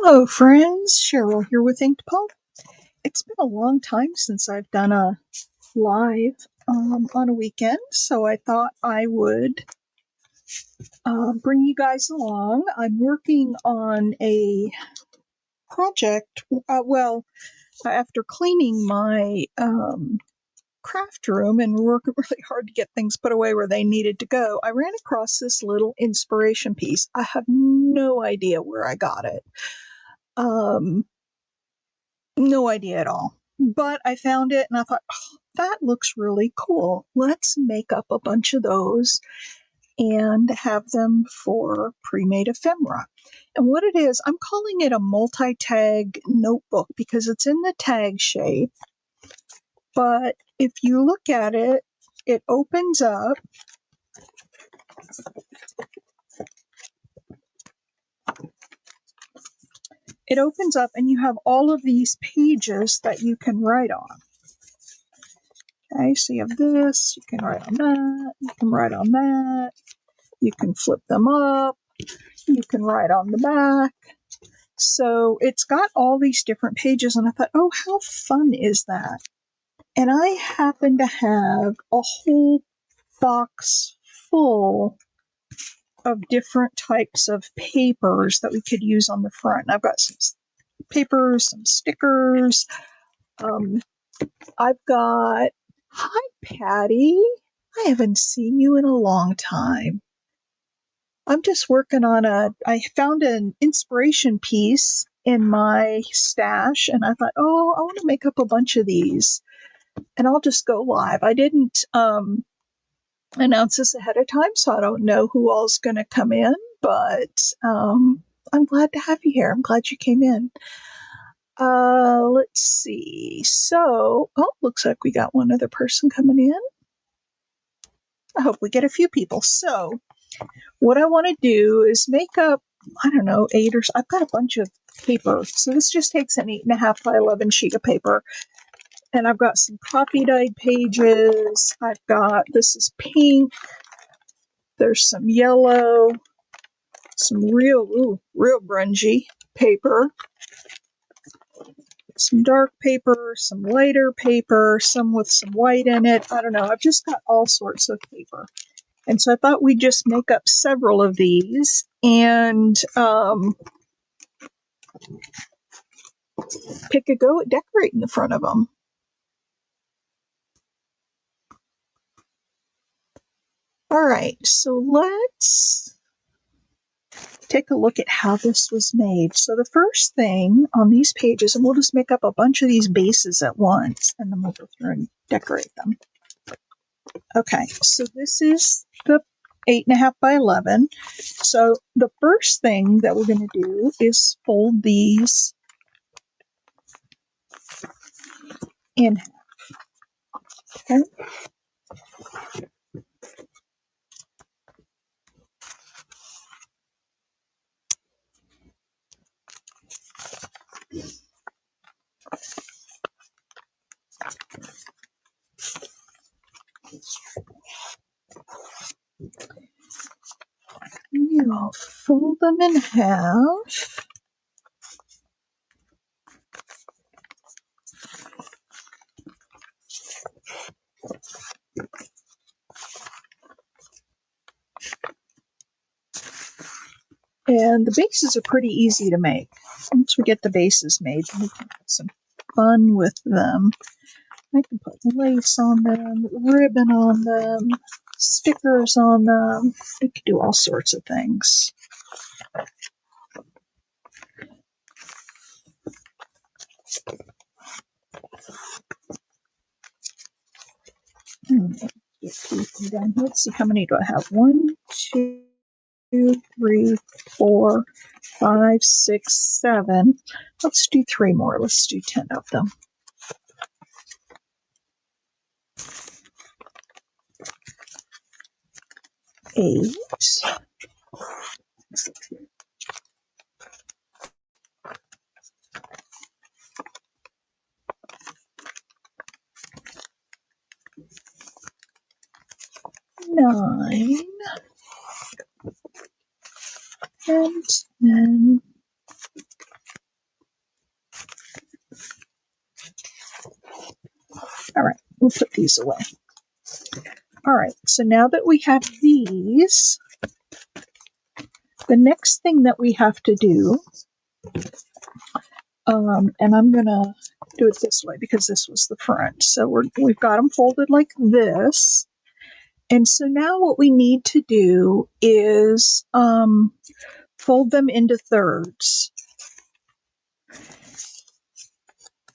Hello, friends. Cheryl here with Inkpop. It's been a long time since I've done a live on a weekend, so I thought I would bring you guys along. I'm working on a project. After cleaning my craft room and working really hard to get things put away where they needed to go, I ran across this little inspiration piece. I have no idea where I got it. No idea at all. But I found it and I thought, oh, that looks really cool. Let's make up a bunch of those and have them for pre-made ephemera. And what it is, I'm calling it a multi-tag notebook because it's in the tag shape. But if you look at it, it opens up. It opens up and you have all of these pages that you can write on. Okay, so you have this, you can write on that, you can write on that, you can flip them up, you can write on the back. So it's got all these different pages, and I thought, oh, how fun is that? And I happen to have a whole box full of different types of papers that we could use on the front. And I've got some papers, some stickers. I've got, hi, Patty. I haven't seen you in a long time. I'm just working on I found an inspiration piece in my stash and I thought, oh, I want to make up a bunch of these and I'll just go live. I didn't announce this ahead of time, so I don't know who all's going to come in, but I'm glad to have you here. I'm glad you came in. Let's see. So, looks like we got one other person coming in. I hope we get a few people. So, what I want to do is make up, I don't know, I've got a bunch of paper. So this just takes an 8.5 by 11 sheet of paper. And I've got some coffee dyed pages. This is pink. There's some yellow, some real grungy paper. Some dark paper, some lighter paper, some with some white in it. I don't know. I've just got all sorts of paper. And so I thought we'd just make up several of these and pick a go at decorating the front of them. All right, so let's take a look at how this was made. So the first thing on these pages, and we'll just make up a bunch of these bases at once, and then we'll go through and decorate them. Okay, so this is the 8.5 by 11. So the first thing that we're going to do is fold these in half. Okay. You'll fold them in half. And the bases are pretty easy to make. Once we get the bases made, we can have some fun with them. I can put lace on them, ribbon on them, stickers on them. We can do all sorts of things. Let's see, how many do I have? 1, 2, 3, 4, 5, 6, 7. Let's do 3 more. Let's do 10 of them. Eight. 9. And 10. we'll put these away. All right, so now that we have these, the next thing that we have to do, and I'm going to do it this way because this was the front. So we've got them folded like this. And so now what we need to do is fold them into thirds.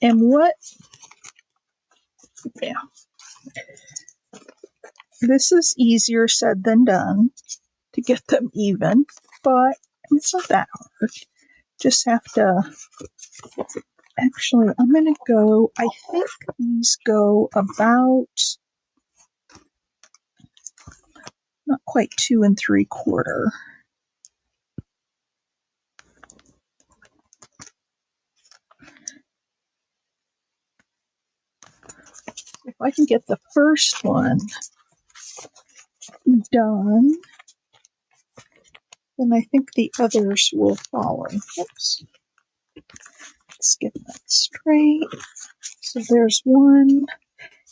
And this is easier said than done to get them even, but it's not that hard. Just have to, actually, I'm going to go, I think these go about, not quite 2 3/4. If I can get the first one done, then I think the others will follow. Oops. Let's get that straight. So there's one.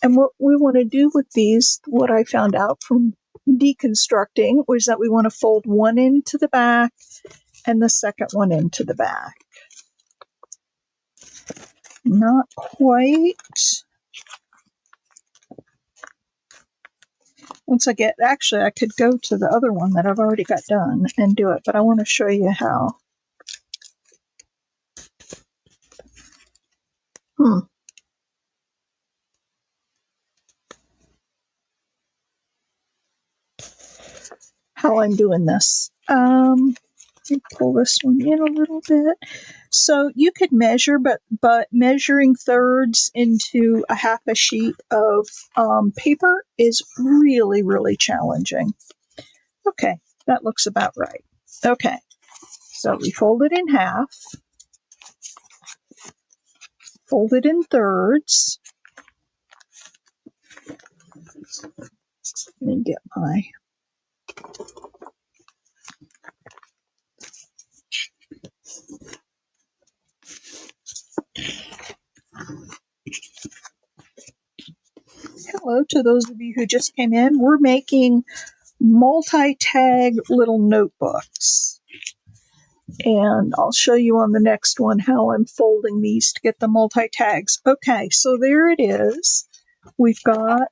And what we want to do with these, what I found out from deconstructing, was that we want to fold one into the back and the second one into the back. Not quite. Once I get, actually, I could go to the other one that I've already got done and do it, but I want to show you how. How I'm doing this. Let me pull this one in a little bit. So you could measure, but measuring thirds into a half a sheet of paper is really, really challenging. Okay, that looks about right. Okay, so we fold it in half, fold it in thirds. Let me get my... Hello to those of you who just came in. We're making multi-tag little notebooks. And I'll show you on the next one how I'm folding these to get the multi-tags. Okay, so there it is. We've got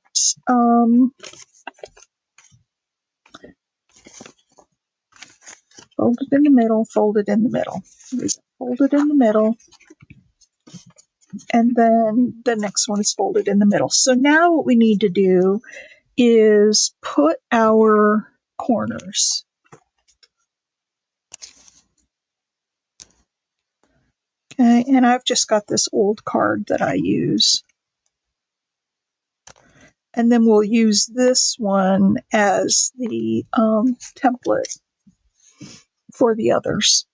folded in the middle, folded in the middle. Folded in the middle. And then the next one is folded in the middle. So now what we need to do is put our corners. Okay, and I've just got this old card that I use. And then we'll use this one as the template for the others.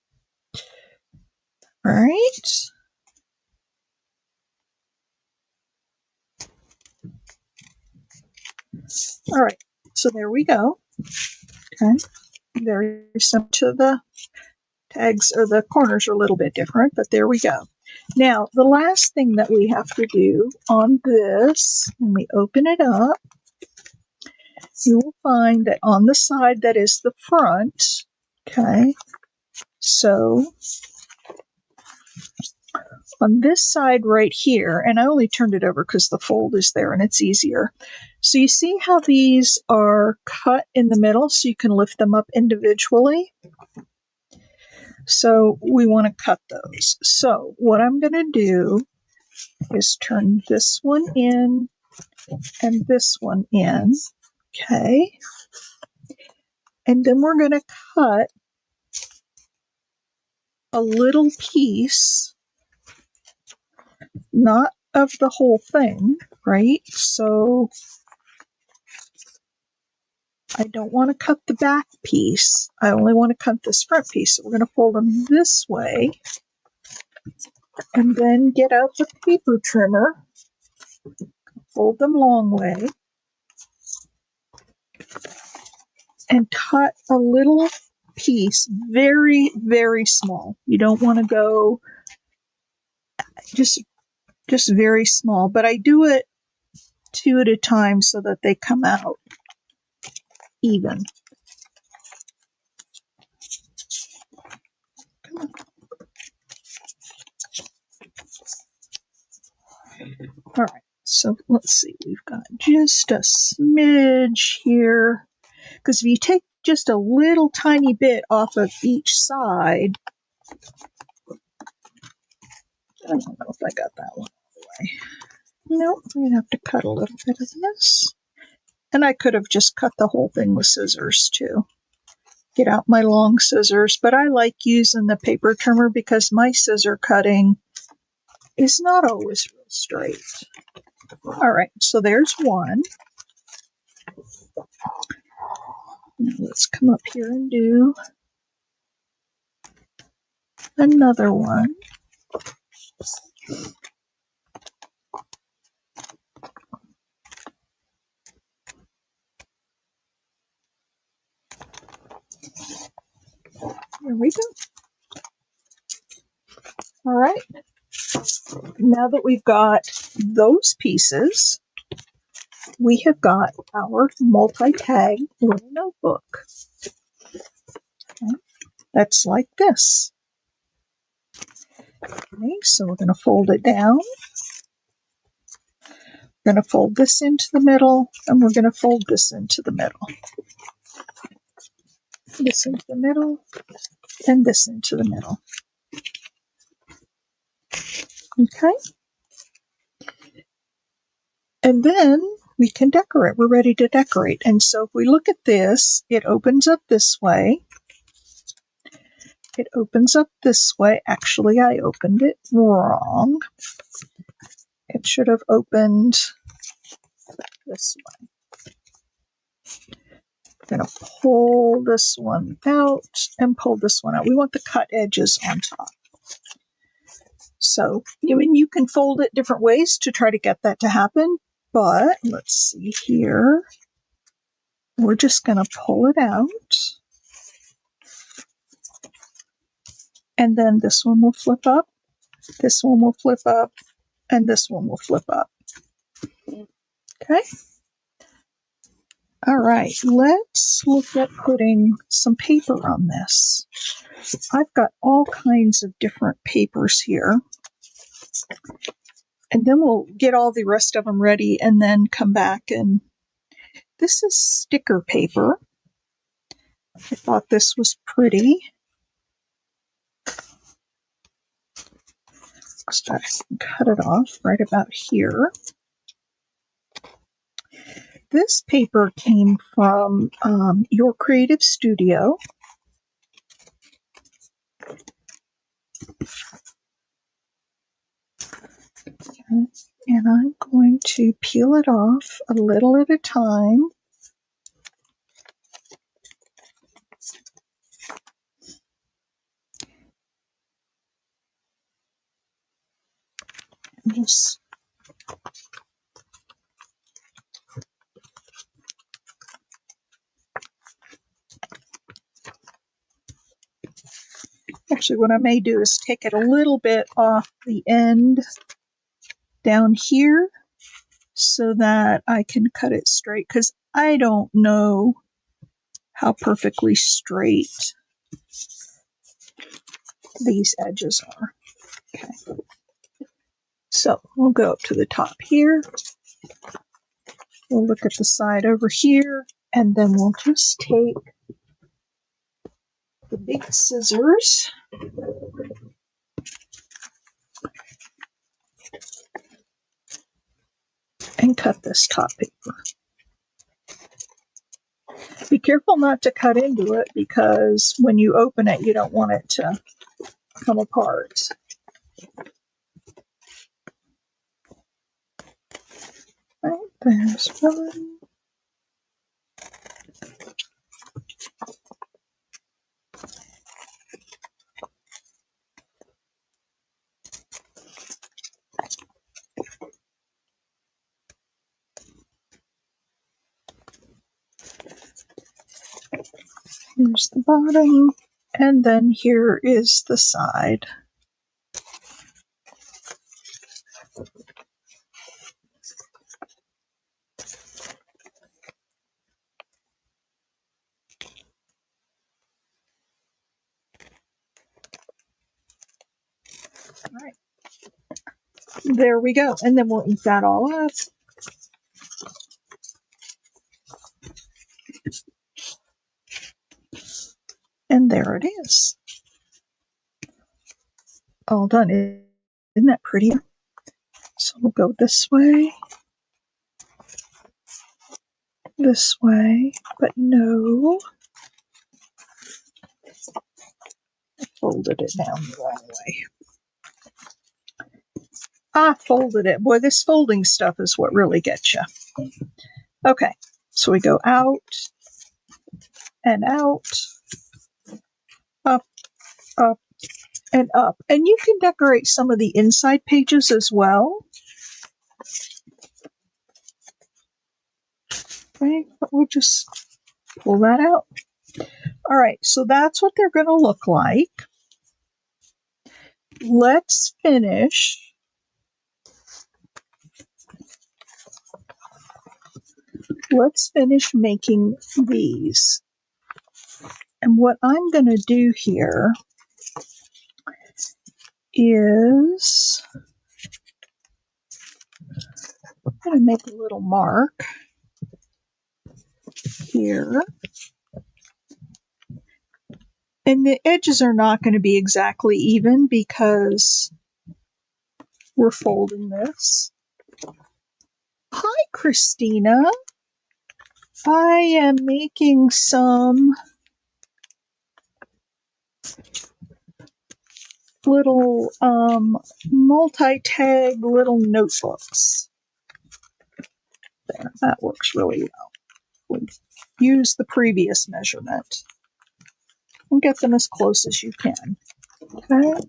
All right. All right, so there we go. Okay, very similar to the tags, or the corners are a little bit different, but there we go. Now, the last thing that we have to do on this, when we open it up, you will find that on the side that is the front, okay, so on this side right here, and I only turned it over because the fold is there and it's easier. So you see how these are cut in the middle so you can lift them up individually? So we want to cut those. So what I'm going to do is turn this one in and this one in. Okay. And then we're going to cut a little piece, not of the whole thing, right? So I don't want to cut the back piece. I only want to cut this front piece. So we're going to fold them this way and then get out the paper trimmer, fold them long way, and cut a little piece, very, very small. You don't want to go just very small, but I do it 2 at a time so that they come out even. All right, so let's see. We've got just a smidge here. Because if you take just a little tiny bit off of each side, I don't know if I got that one all the way. Nope, I'm going to have to cut a little bit of this. And I could have just cut the whole thing with scissors too. Get out my long scissors, but I like using the paper trimmer because my scissor cutting is not always real straight. All right, so there's one. Now let's come up here and do another one. There we go. All right. Now that we've got those pieces, we have got our multi-tag little notebook. Okay. That's like this. Okay, so we're going to fold it down. We're going to fold this into the middle, and we're going to fold this into the middle. This into the middle, and this into the middle. Okay? And then we can decorate. We're ready to decorate. And so if we look at this, it opens up this way. It opens up this way. Actually, I opened it wrong. It should have opened this way. I'm going to pull this one out and pull this one out. We want the cut edges on top. So, you can fold it different ways to try to get that to happen. But let's see here. We're just going to pull it out. And then this one will flip up. This one will flip up. And this one will flip up. Okay. All right, let's look at putting some paper on this. I've got all kinds of different papers here. And then we'll get all the rest of them ready and then come back. And this is sticker paper. I thought this was pretty. So I can cut it off right about here. This paper came from Your Creative Studio. Okay. And I'm going to peel it off a little at a time. And just actually, what I may do is take it a little bit off the end down here so that I can cut it straight, because I don't know how perfectly straight these edges are. Okay. So we'll go up to the top here. We'll look at the side over here, and then we'll just take the big scissors and cut this top paper. Be careful not to cut into it, because when you open it, you don't want it to come apart. Right, there's one. Here's the bottom, and then here is the side. All right. There we go. And then we'll ink that all up. And there it is. All done. Isn't that pretty? So we'll go this way, but no. I folded it down the wrong way. I folded it. Boy, this folding stuff is what really gets you. Okay, so we go out and out, up, up, and up. And you can decorate some of the inside pages as well. Okay, but we'll just pull that out. All right, so that's what they're going to look like. Let's finish making these. And what I'm going to do here is I'm going to make a little mark here. And the edges are not going to be exactly even because we're folding this. Hi, Christina. I am making some little multi-tag little notebooks. There, that works really well. We'll use the previous measurement and get them as close as you can. Okay.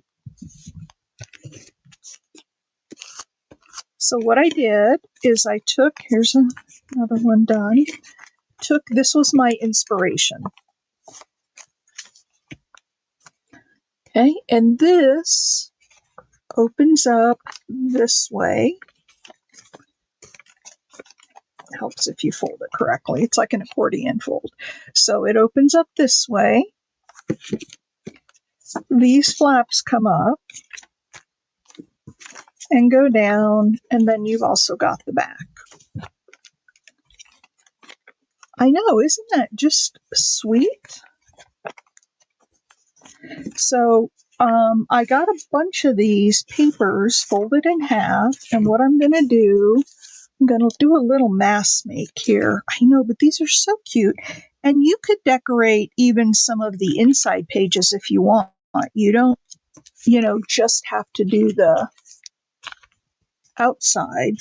So what I did is I took, here's another one done. This was my inspiration. Okay, and this opens up this way. It helps if you fold it correctly. It's like an accordion fold. So it opens up this way. These flaps come up and go down, and then you've also got the back. I know, isn't that just sweet? So I got a bunch of these papers folded in half, and what I'm going to do, I'm going to do a little mass make here. I know, but these are so cute. And you could decorate even some of the inside pages if you want. You don't, just have to do the outside.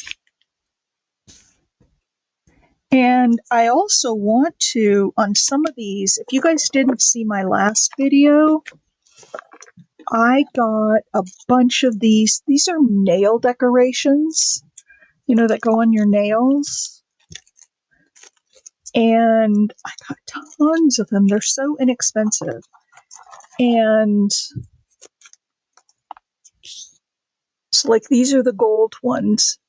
And I also want to, on some of these, if you guys didn't see my last video, I got a bunch of these. These are nail decorations, that go on your nails. And I got tons of them. They're so inexpensive. And so, like, these are the gold ones.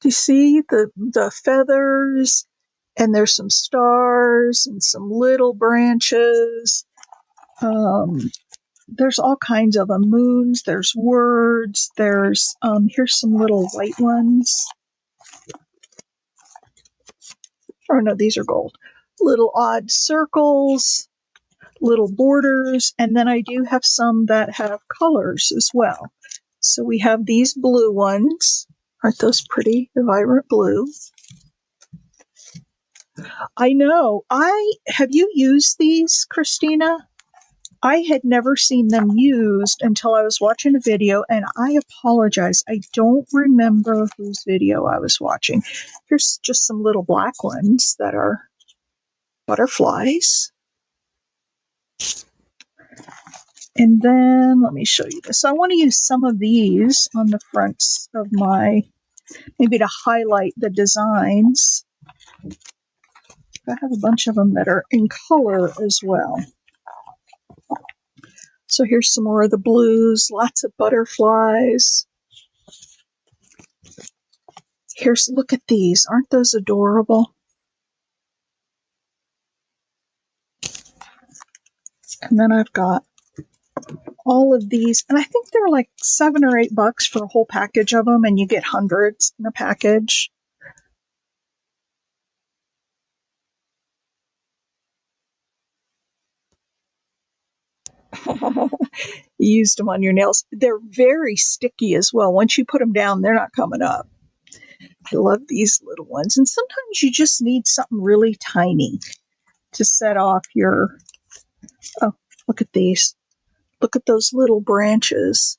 Do you see the feathers? And there's some stars and some little branches. There's all kinds of them. Moons, there's words, there's, here's some little white ones. Oh no, these are gold. Little odd circles, little borders, and then I do have some that have colors as well. So we have these blue ones. Aren't those pretty? The vibrant blue. I know. Have you used these, Christina? I had never seen them used until I was watching a video, and I apologize. I don't remember whose video I was watching. Here's just some little black ones that are butterflies. And then let me show you this. I want to use some of these on the fronts of maybe to highlight the designs. I have a bunch of them that are in color as well. So here's some more of the blues, lots of butterflies. Look at these. Aren't those adorable? And then I've got all of these, and I think they're like $7 or $8 for a whole package of them, and you get hundreds in a package. You used them on your nails. They're very sticky as well. Once you put them down, they're not coming up. I love these little ones. And sometimes you just need something really tiny to set off your... Oh, look at these. Look at those little branches.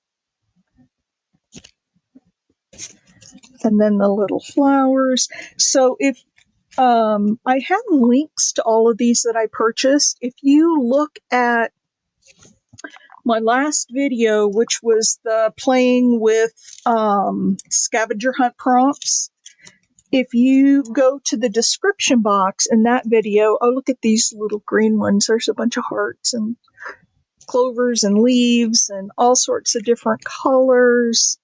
And then the little flowers. So if I have links to all of these that I purchased. If you look at my last video, which was the playing with scavenger hunt prompts, if you go to the description box in that video, oh, look at these little green ones. There's a bunch of hearts and clovers and leaves and all sorts of different colors,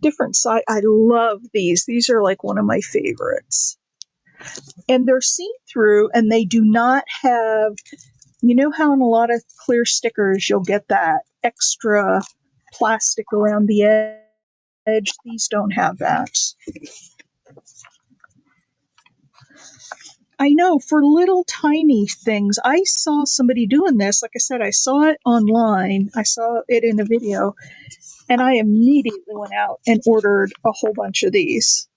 different size. I love these. These are like one of my favorites. And they're see-through, and they do not have, you know how in a lot of clear stickers you'll get that extra plastic around the edge? These don't have that. I know, for little tiny things. I saw somebody doing this. Like I said, I saw it online. I saw it in a video, and I immediately went out and ordered a whole bunch of these.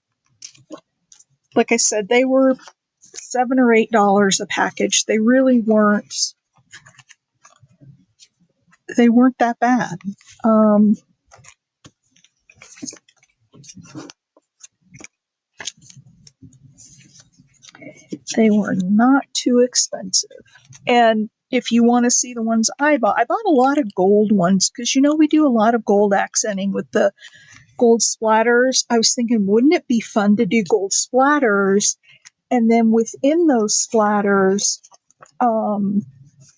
Like I said, they were $7 or $8 a package. They really weren't. They weren't that bad. They were not too expensive. And if you want to see the ones I bought a lot of gold ones because, you know, we do a lot of gold accenting with the gold splatters. I was thinking, wouldn't it be fun to do gold splatters and then within those splatters,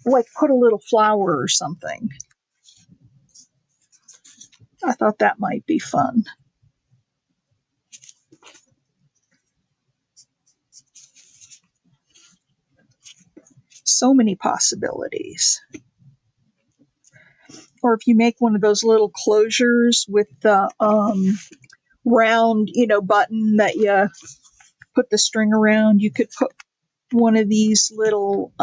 like put a little flower or something. I thought that might be fun. So many possibilities. Or if you make one of those little closures with the round, you know, button that you put the string around, you could put one of these little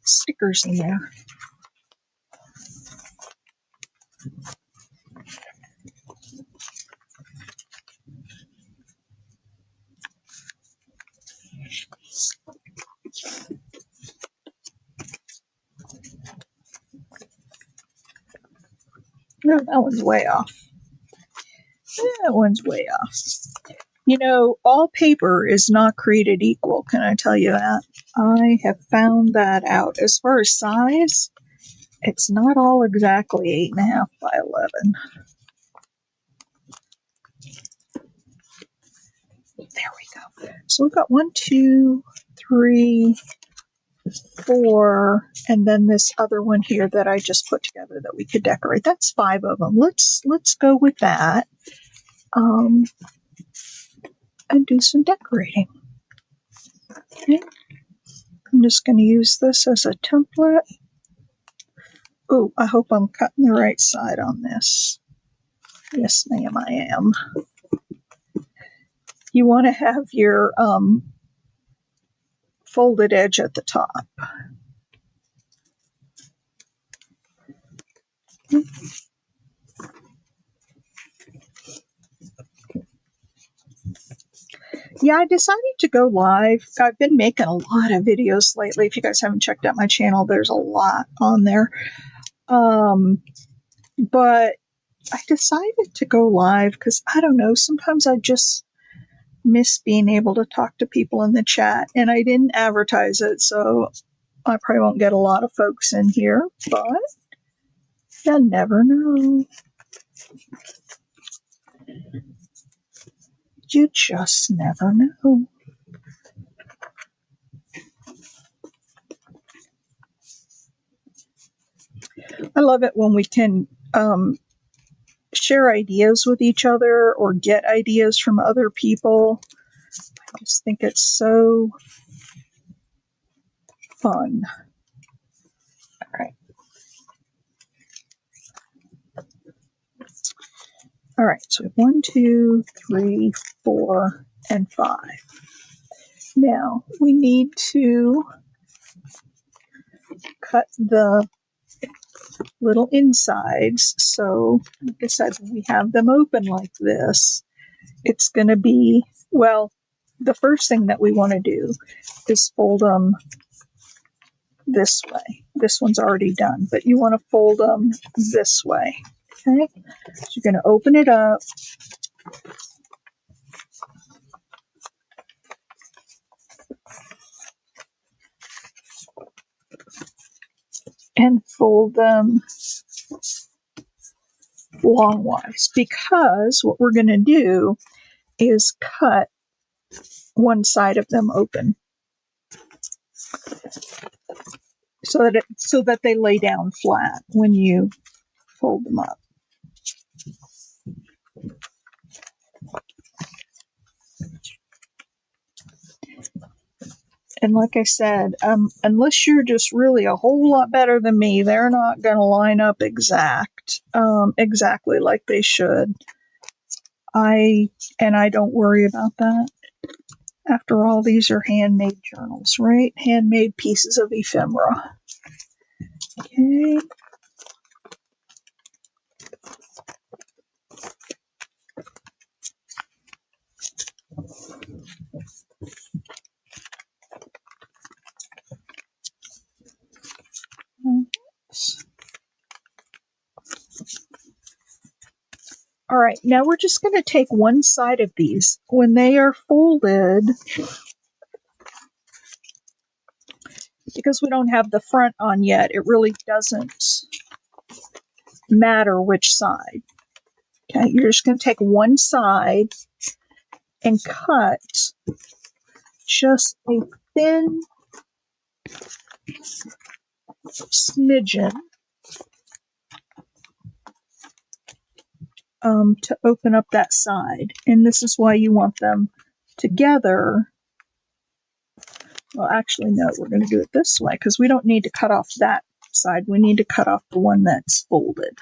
stickers in there. No, that one's way off. That one's way off. You know, all paper is not created equal, can I tell you that? I have found that out. As far as size, it's not all exactly 8.5 by 11. There we go. So we've got 1, 2, 3, 4, and then this other one here that I just put together that we could decorate. That's 5 of them. Let's go with that. And do some decorating. Okay. I'm just going to use this as a template. Oh, I hope I'm cutting the right side on this. Yes, ma'am, I am. You want to have your folded edge at the top. Yeah, I decided to go live. I've been making a lot of videos lately. If you guys haven't checked out my channel, there's a lot on there. But I decided to go live because, I don't know, sometimes I just miss being able to talk to people in the chat. And I didn't advertise it, so I probably won't get a lot of folks in here. But you never know. You just never know. I love it when we can share ideas with each other or get ideas from other people. I'm just think it's so fun. All right. All right, so we have 1, 2, 3, 4, and 5. Now we need to cut the little insides. So, like I said, when we have them open like this, it's going to be, well, the first thing that we want to do is fold them this way. This one's already done, but you want to fold them this way. Okay, so you're going to open it up. And fold them longwise, because what we're going to do is cut one side of them open so that they lay down flat when you fold them up. And like I said, unless you're just really a whole lot better than me, they're not going to line up exactly like they should. I don't worry about that. After all, these are handmade journals, right? Handmade pieces of ephemera. Okay. All right, now we're just going to take one side of these. When they are folded, because we don't have the front on yet, it really doesn't matter which side. Okay, you're just going to take one side and cut just a thin smidgen to open up that side. And this is why you want them together. Well, actually, no, we're going to do it this way because we don't need to cut off that side. We need to cut off the one that's folded.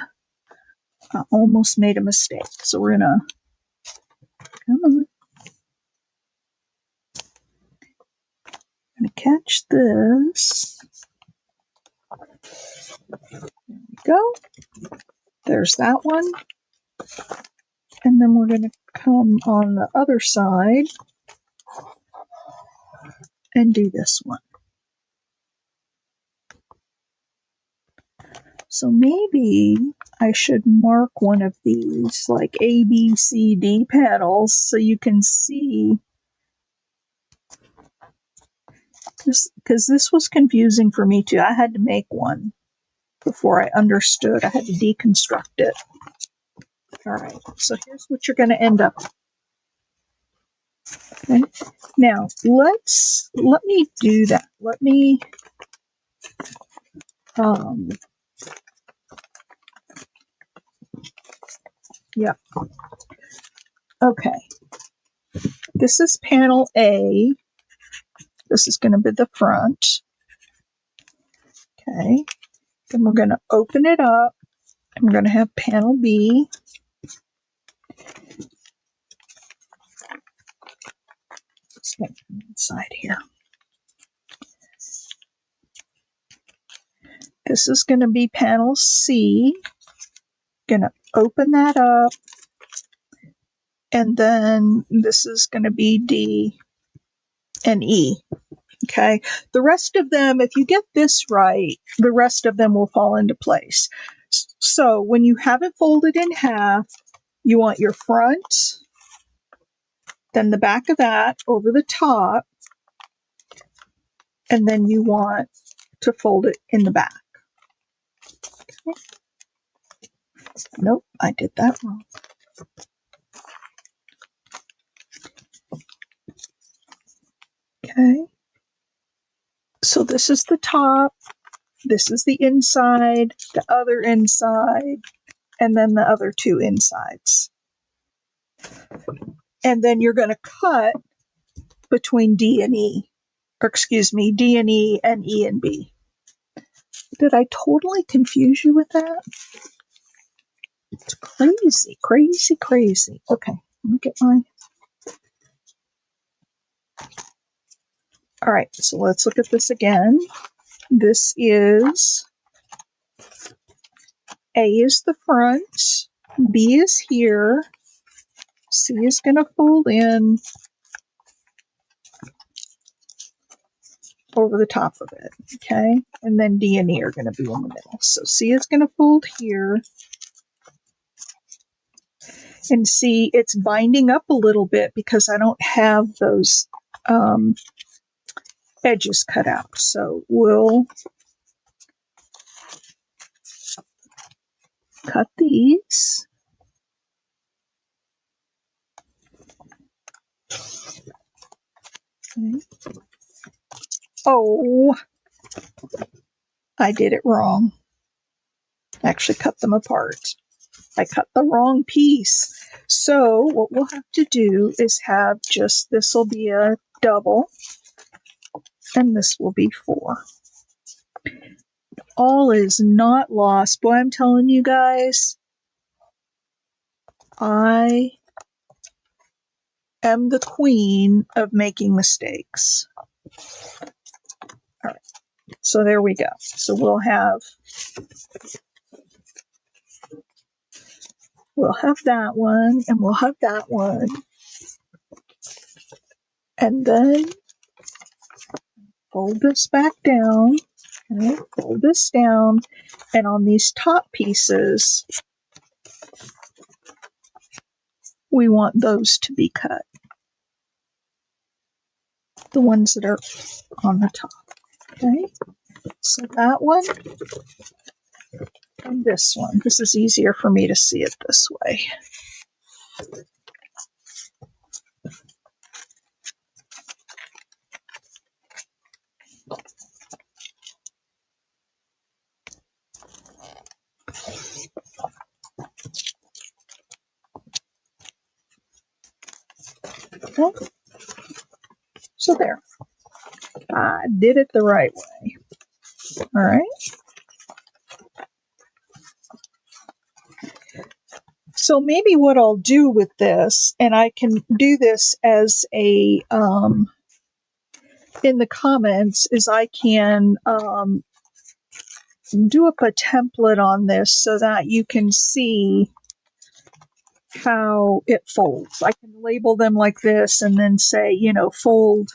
I almost made a mistake. So we're going to, come on. I'm going to catch this. There we go. There's that one. And then we're going to come on the other side and do this one. So maybe I should mark one of these like A, B, C, D panels so you can see. Because this was confusing for me too. I had to make one before I understood. I had to deconstruct it. All right, so here's what you're going to end up with. Okay. Now, let me do that. Let me, yeah. Okay. This is panel A. This is going to be the front. Okay. Then we're going to open it up. And we're going to have panel B. Let's get inside here. This is going to be panel C. Going to open that up. And then this is going to be D and E. Okay. The rest of them, if you get this right, the rest of them will fall into place. So when you have it folded in half, you want your front, then the back of that over the top, and then you want to fold it in the back. Okay. Nope, I did that wrong. Okay. So this is the top, this is the inside, the other inside, and then the other two insides. And then you're going to cut between D and E. Or excuse me, D and E and B. Did I totally confuse you with that? It's crazy, crazy, crazy. Okay, let me get my... All right, so let's look at this again. This is... A is the front, B is here, C is going to fold in over the top of it, okay? And then D and E are going to be in the middle. So C is going to fold here. And see, it's binding up a little bit because I don't have those edges cut out. So we'll cut these. Okay. Oh, I did it wrong. I actually cut them apart. I cut the wrong piece. So what we'll have to do is have just, this will be a double, and this will be 4. All is not lost. Boy, I'm telling you guys, I am the queen of making mistakes. All right, so there we go. So we'll have that one, and we'll have that one. And then fold this back down. Okay, fold this down. And on these top pieces, we want those to be cut. The ones that are on the top. Okay, so that one and this one. This is easier for me to see it this way. Okay. So there. I did it the right way. All right. So maybe what I'll do with this, and I can do this as a, in the comments, is I can do up a template on this so that you can see how it folds. I can label them like this and then say, fold,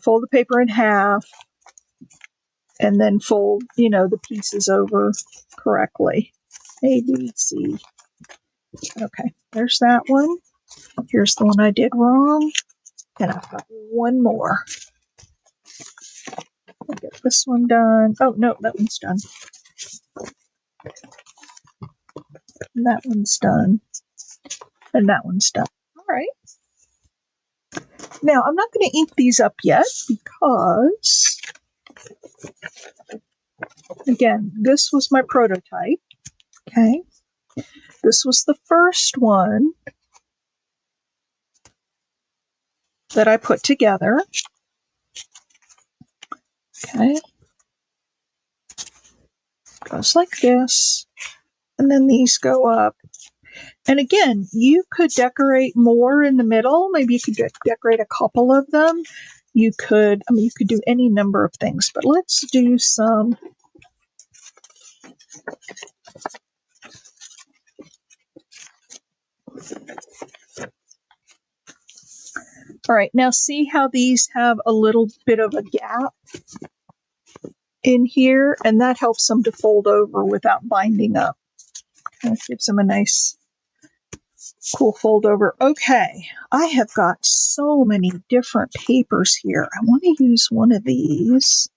fold the paper in half and then fold, the pieces over correctly. A, B, C. Okay, there's that one. Here's the one I did wrong. And I've got one more. I'll get this one done. Oh, no, that one's done. And that one's done. And that one's done. All right. Now, I'm not going to ink these up yet because, again, this was my prototype. Okay. This was the first one that I put together. Okay. Goes like this. And then these go up. And again, you could decorate more in the middle. Maybe you could decorate a couple of them. You could do any number of things, but let's do some. All right, now see how these have a little bit of a gap in here, and that helps them to fold over without binding up. That gives them a nice, cool fold over. Okay, I have got so many different papers here. I want to use one of these,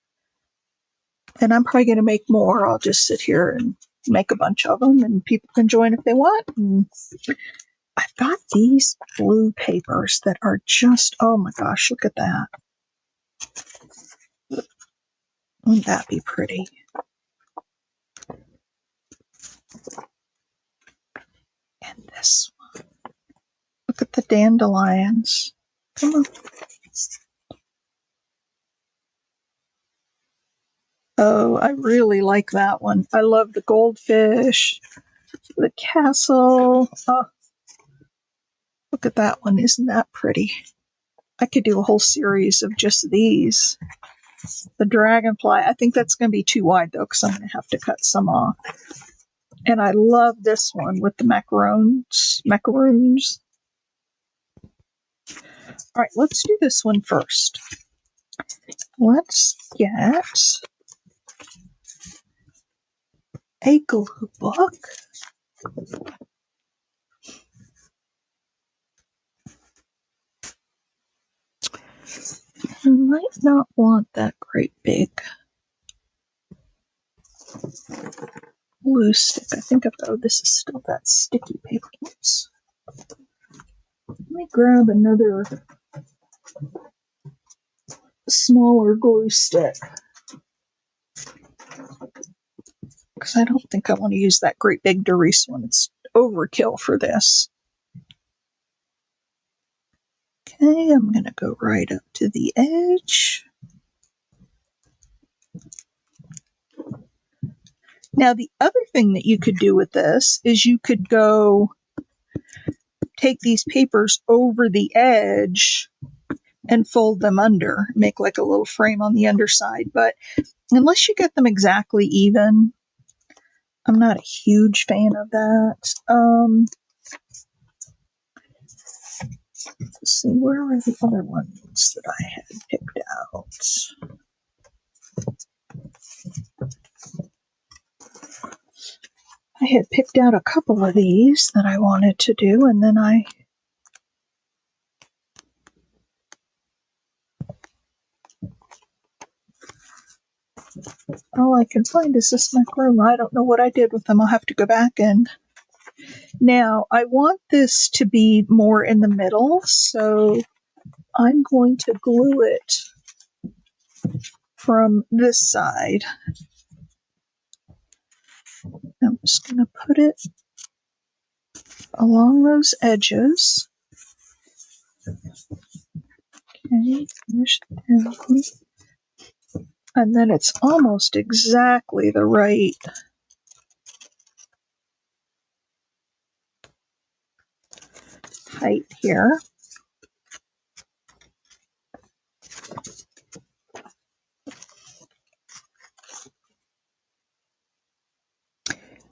and I'm probably going to make more. I'll just sit here and make a bunch of them, and people can join if they want. And I've got these blue papers that are just, oh my gosh, look at that. Wouldn't that be pretty? And this one. Look at the dandelions. Come on. Oh, I really like that one. I love the goldfish, the castle. Oh, look at that one. Isn't that pretty? I could do a whole series of just these. The dragonfly. I think that's going to be too wide, though, because I'm going to have to cut some off. And I love this one with the macaroons. All right, let's do this one first. Let's get a glue book. I might not want that great big glue stick. I think this is still that sticky paper. Oops. Let me grab another smaller glue stick, because I don't think I want to use that great big Doris one. It's overkill for this. Okay, I'm going to go right up to the edge. Now, the other thing that you could do with this is you could go take these papers over the edge and fold them under, make like a little frame on the underside. But unless you get them exactly even, I'm not a huge fan of that. Let's see, where were the other ones that I had picked out? I had picked out a couple of these that I wanted to do, and then all I can find is this macaron. I don't know what I did with them. I'll have to go back and... Now, I want this to be more in the middle, so I'm going to glue it from this side. I'm just going to put it along those edges. Okay, finish it down. And then it's almost exactly the right height here.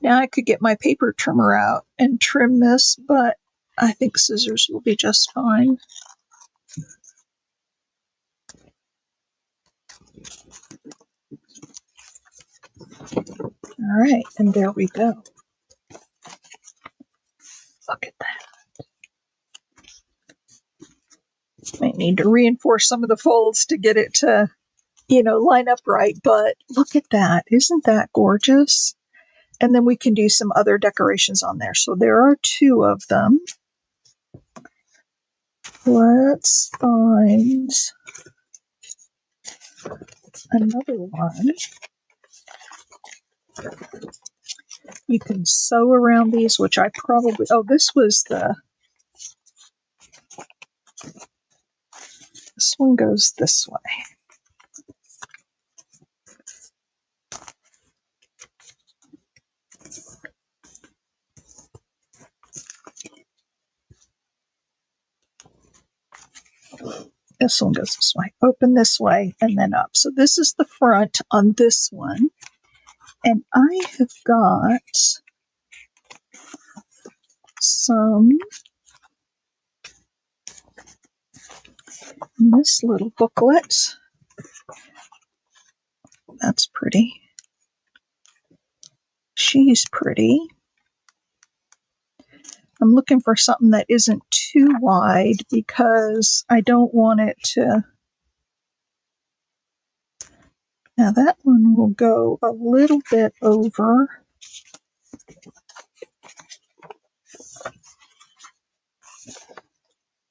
Now I could get my paper trimmer out and trim this, but I think scissors will be just fine. All right, and there we go. Look at that. Might need to reinforce some of the folds to get it to, line up right, but look at that. Isn't that gorgeous? And then we can do some other decorations on there. So there are 2 of them. Let's find another one. You can sew around these, which I probably... Oh, this one goes this way. This one goes this way. Open this way and then up. So this is the front on this one. And I have got some in this little booklet. That's pretty. She's pretty. I'm looking for something that isn't too wide because I don't want it to... Now that one will go a little bit over.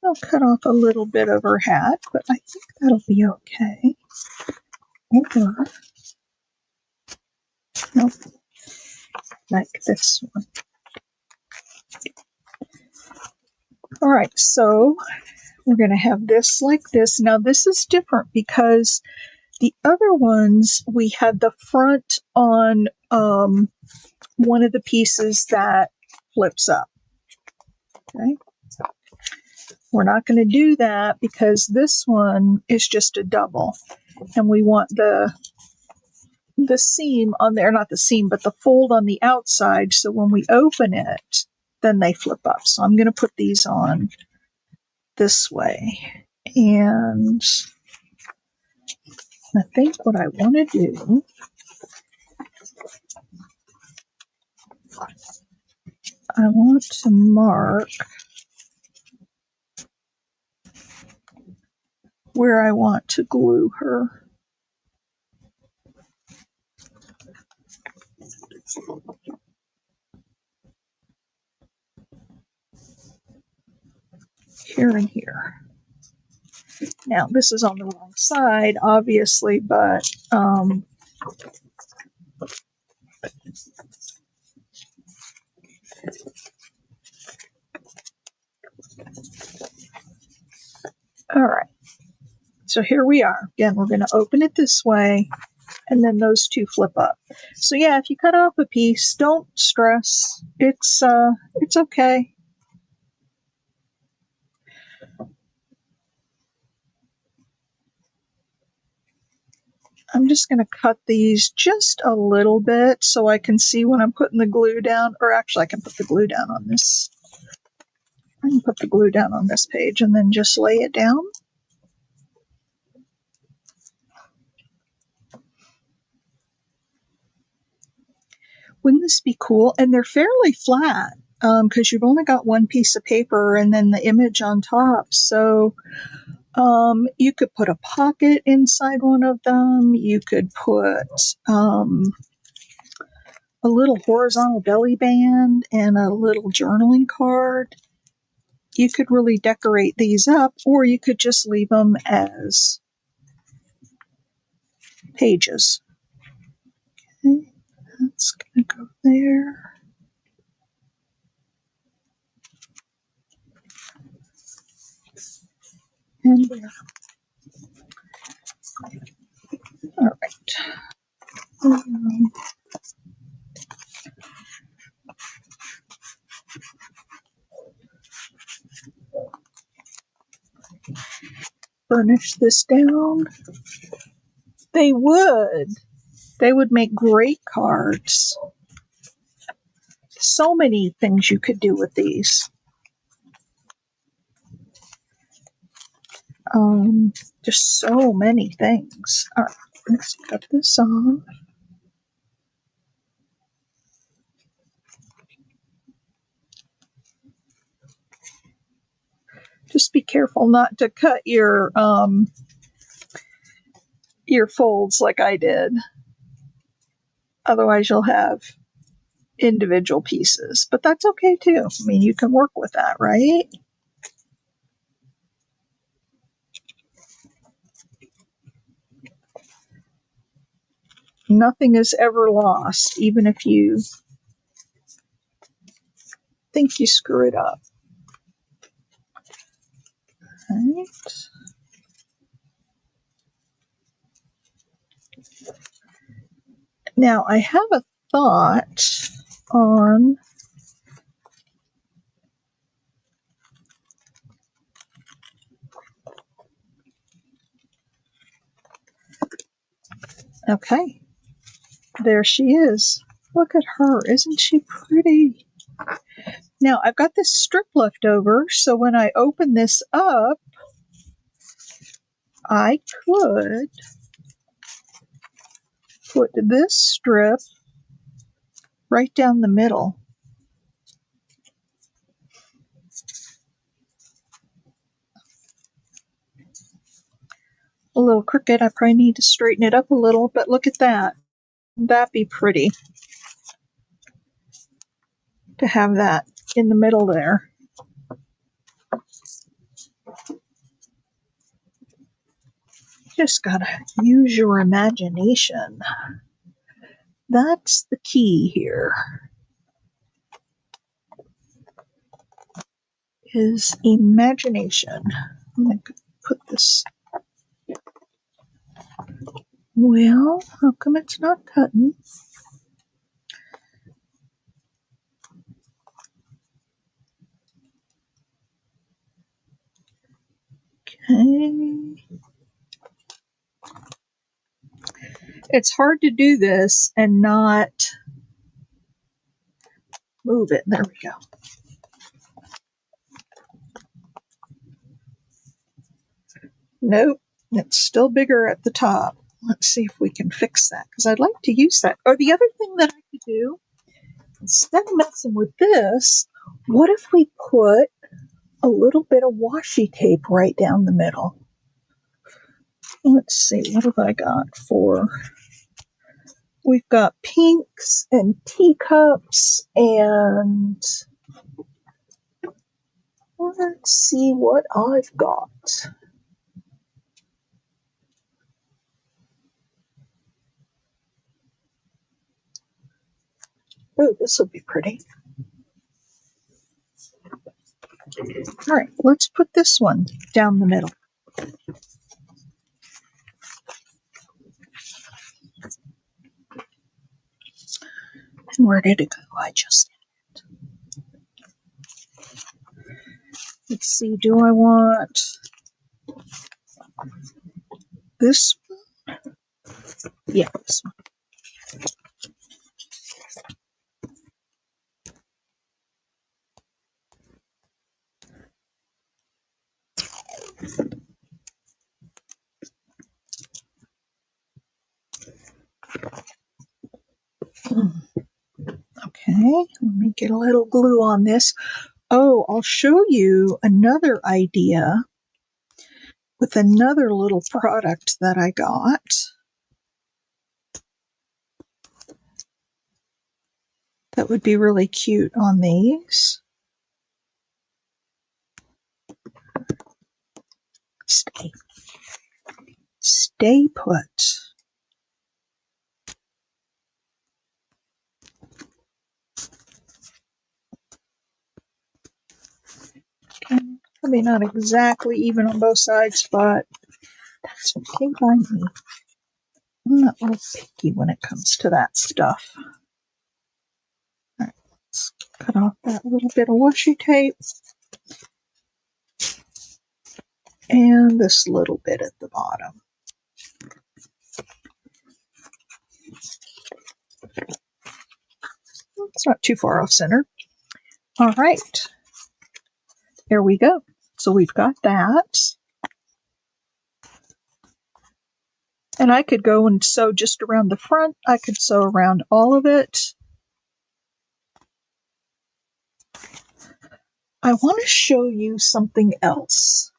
I'll cut off a little bit of her hat, but I think that'll be okay. Or, nope, like this one. All right, so we're going to have this like this. Now this is different because the other ones we had the front on one of the pieces that flips up. Okay. We're not going to do that because this one is just a double, and we want the seam on there, not the seam, but the fold on the outside, so when we open it, then they flip up. So I'm going to put these on this way. And I think what I want to do, I want to mark where I want to glue her. Here and here. Now, this is on the wrong side, obviously, but all right. So here we are. Again, we're going to open it this way, and then those two flip up. So yeah, if you cut off a piece, don't stress. It's okay. I'm just going to cut these just a little bit so I can see when I'm putting the glue down, or actually I can put the glue down on this. I can put the glue down on this page and then just lay it down. Wouldn't this be cool? And they're fairly flat because you've only got one piece of paper and then the image on top. So you could put a pocket inside one of them. You could put a little horizontal belly band and a little journaling card. You could really decorate these up, or you could just leave them as pages. Okay, that's going to go there. And there. All right. Burnish this down. They would. They would make great cards. So many things you could do with these. Just so many things. All right, let's cut this off. Just be careful not to cut your folds like I did. Otherwise, you'll have individual pieces. But that's okay too. I mean, you can work with that, right? Nothing is ever lost, even if you think you screw it up. Right. Now, I have a thought on okay, there she is. Look at her. Isn't she pretty? Now, I've got this strip left over, so when I open this up, I could put this strip right down the middle. A little crooked. I probably need to straighten it up a little, but look at that. That'd be pretty to have that in the middle there. Just gotta use your imagination. That's the key here. is imagination. I'm going to put this. Well, how come it's not cutting? Okay. It's hard to do this and not move it. There we go. Nope, it's still bigger at the top. Let's see if we can fix that, because I'd like to use that. Or the other thing that I could do, instead of messing with this, what if we put a little bit of washi tape right down the middle? Let's see, what have I got for... We've got pinks and teacups, and let's see what I've got. Oh, this will be pretty. All right, let's put this one down the middle. And where did it go? I just had it. Let's see, do I want this one? Yeah, this one. Okay, let me get a little glue on this. Oh, I'll show you another idea with another little product that I got. That would be really cute on these. Stay put. Okay, probably not exactly even on both sides, but that's okay by me. I'm not real picky when it comes to that stuff. All right, let's cut off that little bit of washi tape. And this little bit at the bottom. It's not too far off center. All right, there we go. So we've got that. And I could go and sew just around the front. I could sew around all of it. I want to show you something else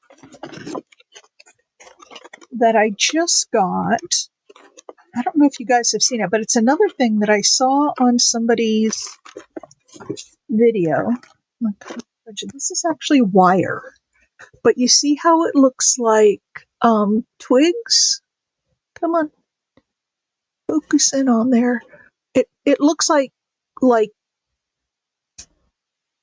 that I just got. I don't know if you guys have seen it, but it's another thing that I saw on somebody's video. This is actually wire, but you see how it looks like twigs? Come on, focus in on there. It looks like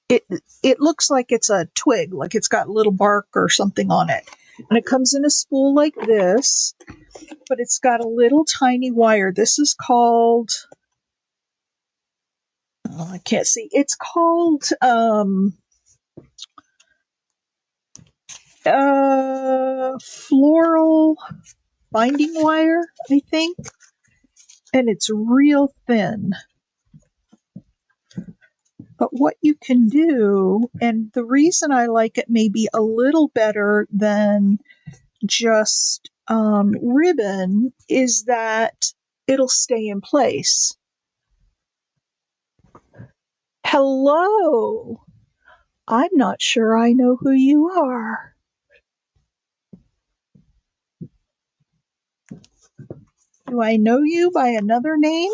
it looks like it's a twig, like it's got little bark or something on it. And it comes in a spool like this, but it's got a little tiny wire. This is called, oh, I can't see. It's called floral binding wire, I think. And it's real thin. But what you can do, and the reason I like it maybe a little better than just ribbon, is that it'll stay in place. Hello! I'm not sure I know who you are. Do I know you by another name?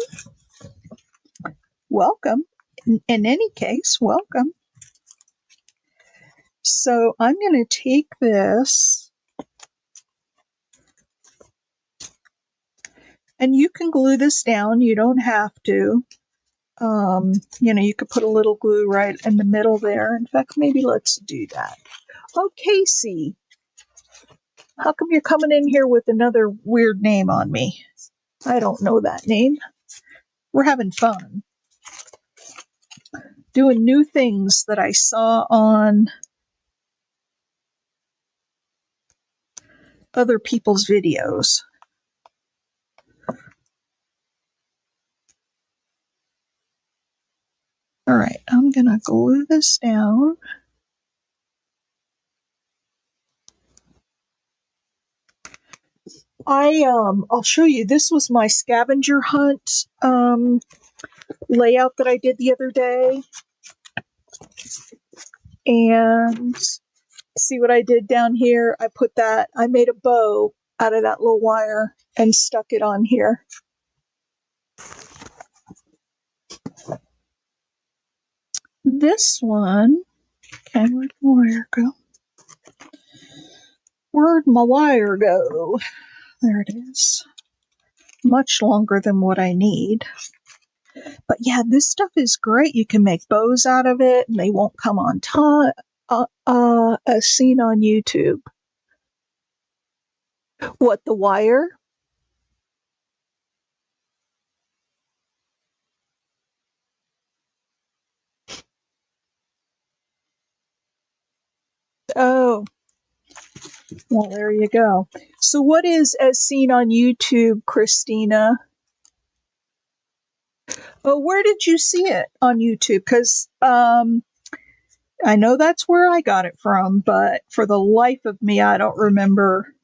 Welcome. In any case, welcome. So I'm going to take this, and you can glue this down. You don't have to. You could put a little glue right in the middle there. In fact, maybe let's do that. Oh, Casey, how come you're coming in here with another weird name on me? I don't know that name. We're having fun. Doing new things that I saw on other people's videos. All right, I'm going to glue this down. I'll show you. This was my scavenger hunt layout that I did the other day. And see what I did down here? I made a bow out of that little wire and stuck it on here. This one, okay, where'd my wire go? Where'd my wire go? There it is. Much longer than what I need. But yeah, this stuff is great. You can make bows out of it, and they won't come on time, as seen on YouTube. What, the wire? Oh, well, there you go. So what is as seen on YouTube, Christina? Oh, where did you see it on YouTube? Because I know that's where I got it from, but for the life of me, I don't remember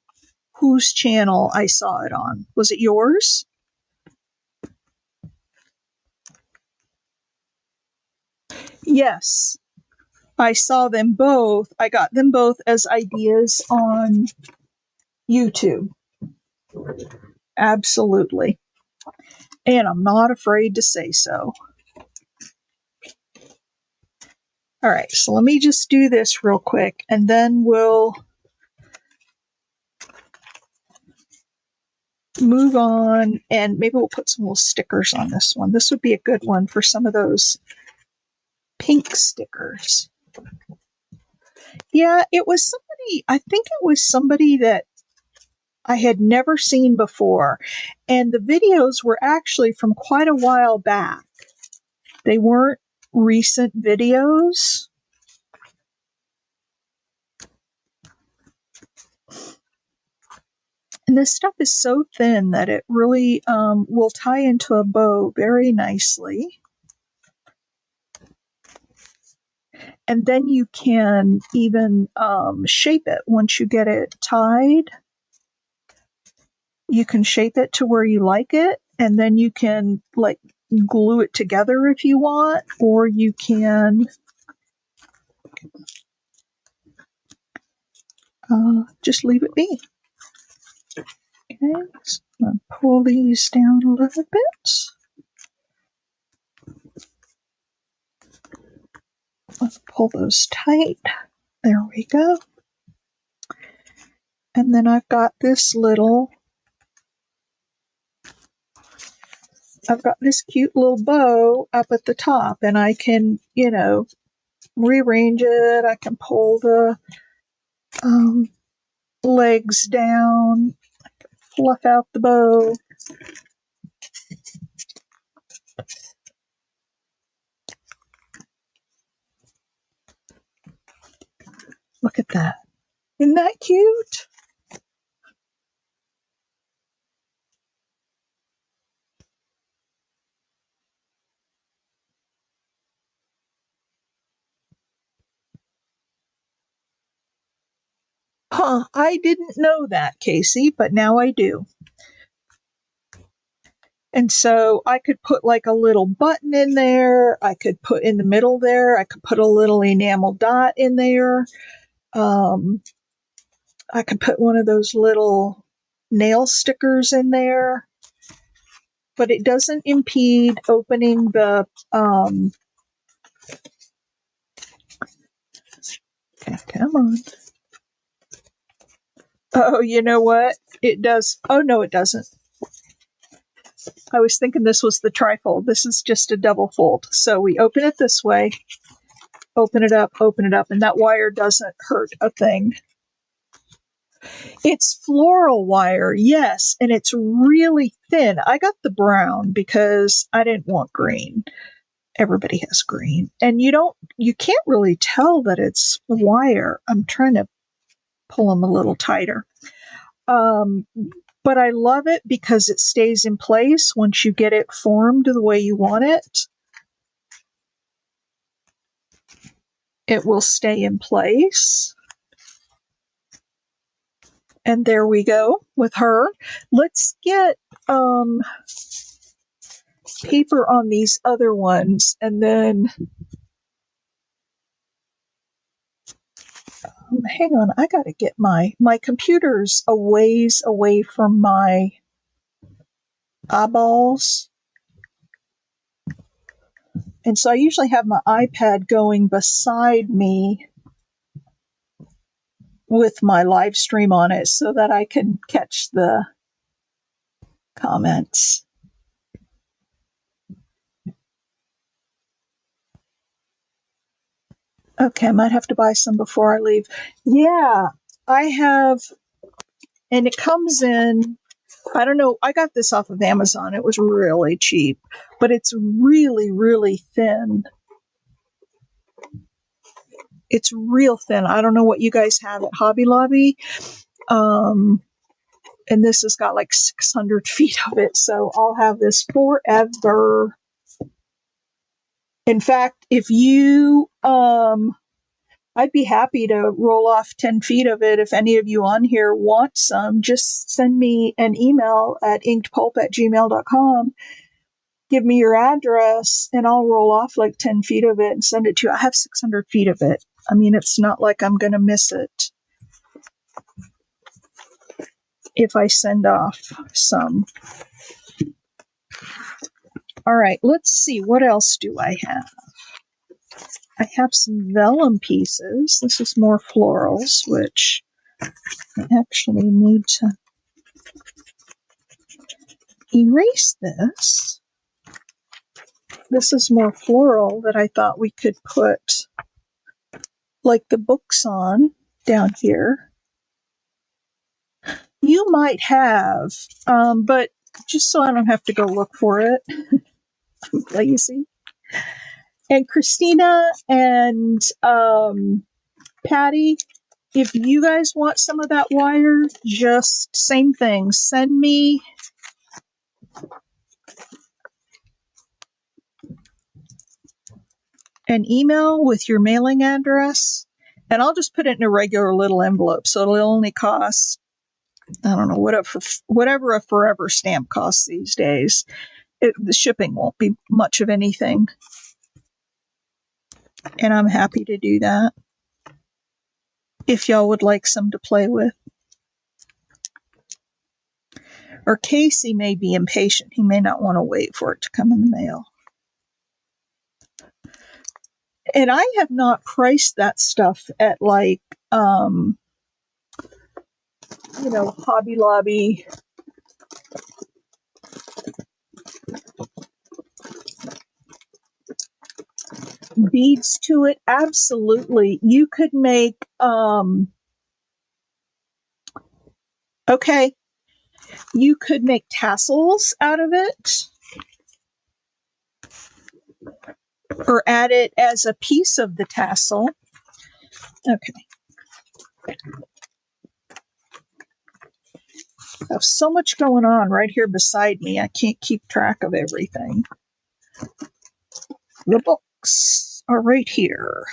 whose channel I saw it on. Was it yours? Yes, I saw them both. I got them both as ideas on YouTube. Absolutely. And I'm not afraid to say so. All right, so let me just do this real quick, and then we'll move on, and maybe we'll put some little stickers on this one. This would be a good one for some of those pink stickers. Yeah, it was somebody, I think it was somebody that I had never seen before, and the videos were actually from quite a while back. They weren't recent videos. And this stuff is so thin that it really will tie into a bow very nicely. And then you can even shape it once you get it tied. You can shape it to where you like it, and then you can like glue it together if you want, or you can just leave it be. Okay, so I'm going to pull these down a little bit. Let's pull those tight. There we go. And then I've got this cute little bow up at the top, and I can, rearrange it. I can pull the legs down, fluff out the bow. Look at that. Isn't that cute? Huh, I didn't know that, Casey, but now I do. And so I could put like a little button in there. I could put in the middle there. I could put a little enamel dot in there. I could put one of those little nail stickers in there. But it doesn't impede opening the okay, come on. Oh, you know what? It does. Oh, no, it doesn't. I was thinking this was the trifold. This is just a double fold. So we open it this way, open it up, and that wire doesn't hurt a thing. It's floral wire, yes, and it's really thin. I got the brown because I didn't want green. Everybody has green. And you can't really tell that it's wire. I'm trying to pull them a little tighter. But I love it because it stays in place once you get it formed the way you want it. It will stay in place. And there we go with her. Let's get paper on these other ones, and then hang on, I gotta get my computer's a ways away from my eyeballs, and so I usually have my iPad going beside me with my live stream on it so that I can catch the comments. Okay, I might have to buy some before I leave. Yeah, I have, and it comes in, I don't know, I got this off of Amazon. It was really cheap, but it's really, really thin. It's real thin. I don't know what you guys have at Hobby Lobby. And this has got like 600 feet of it, so I'll have this forever. In fact, if you, I'd be happy to roll off 10 feet of it. If any of you on here want some, just send me an email at inkedpulp@gmail.com. Give me your address, and I'll roll off like 10 feet of it and send it to you. I have 600 feet of it. I mean, it's not like I'm going to miss it if I send off some. All right, let's see. What else do I have? I have some vellum pieces. This is more florals, which I actually need to erase this. This is more floral that I thought we could put like the books on down here. You might have, but just so I don't have to go look for it. I'm lazy. And Christina and Patty, if you guys want some of that wire, just same thing. Send me an email with your mailing address, and I'll just put it in a regular little envelope, so it'll only cost, I don't know, whatever a forever stamp costs these days. The shipping won't be much of anything, and I'm happy to do that if y'all would like some to play with. Or Casey may be impatient. He may not want to wait for it to come in the mail. And I have not priced that stuff at like, Hobby Lobby. Beads to it, absolutely. You could make, you could make tassels out of it, or add it as a piece of the tassel. Okay. I have so much going on right here beside me, I can't keep track of everything. The books are right here.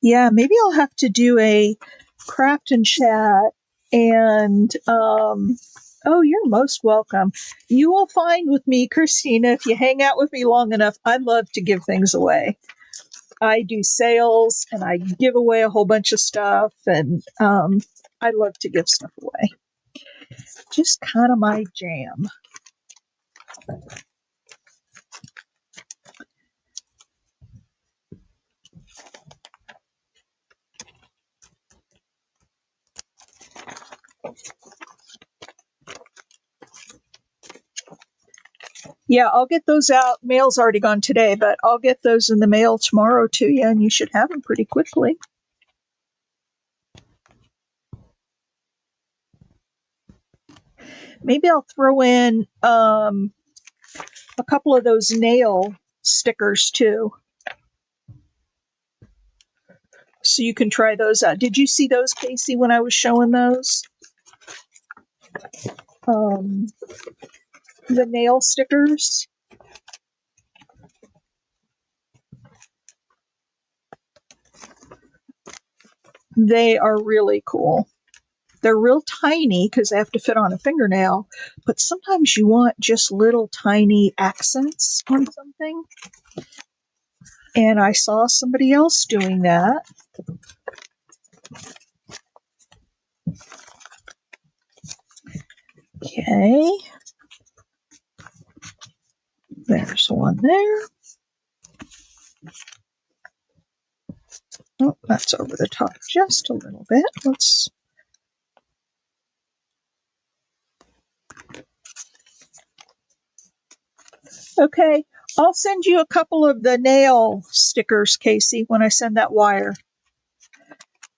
Yeah, maybe I'll have to do a craft and chat, and oh, you're most welcome. You will find with me, Christina, if you hang out with me long enough, I love to give things away. I do sales and I give away a whole bunch of stuff, and I love to give stuff away. Just kind of my jam. Yeah, I'll get those out. Mail's already gone today, but I'll get those in the mail tomorrow to you, and you should have them pretty quickly. Maybe I'll throw in a couple of those nail stickers too, so you can try those out. Did you see those, Casey, when I was showing those? The nail stickers. They are really cool. They're real tiny because they have to fit on a fingernail, but sometimes you want just little tiny accents on something. And I saw somebody else doing that. Okay. There's one there. Oh, that's over the top just a little bit. Let's. Okay, I'll send you a couple of the nail stickers, Casey, when I send that wire.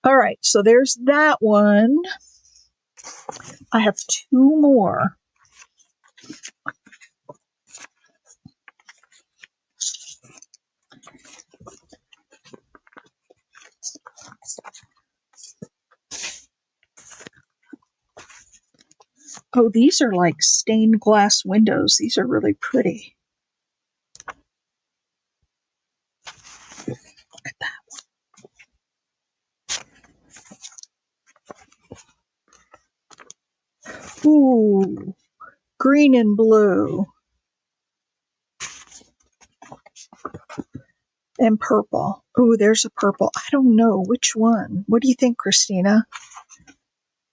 All right, so there's that one. I have two more. Oh, these are like stained glass windows. These are really pretty. Look at that one. Ooh, green and blue. And purple. Ooh, there's a purple. I don't know which one. What do you think, Christina?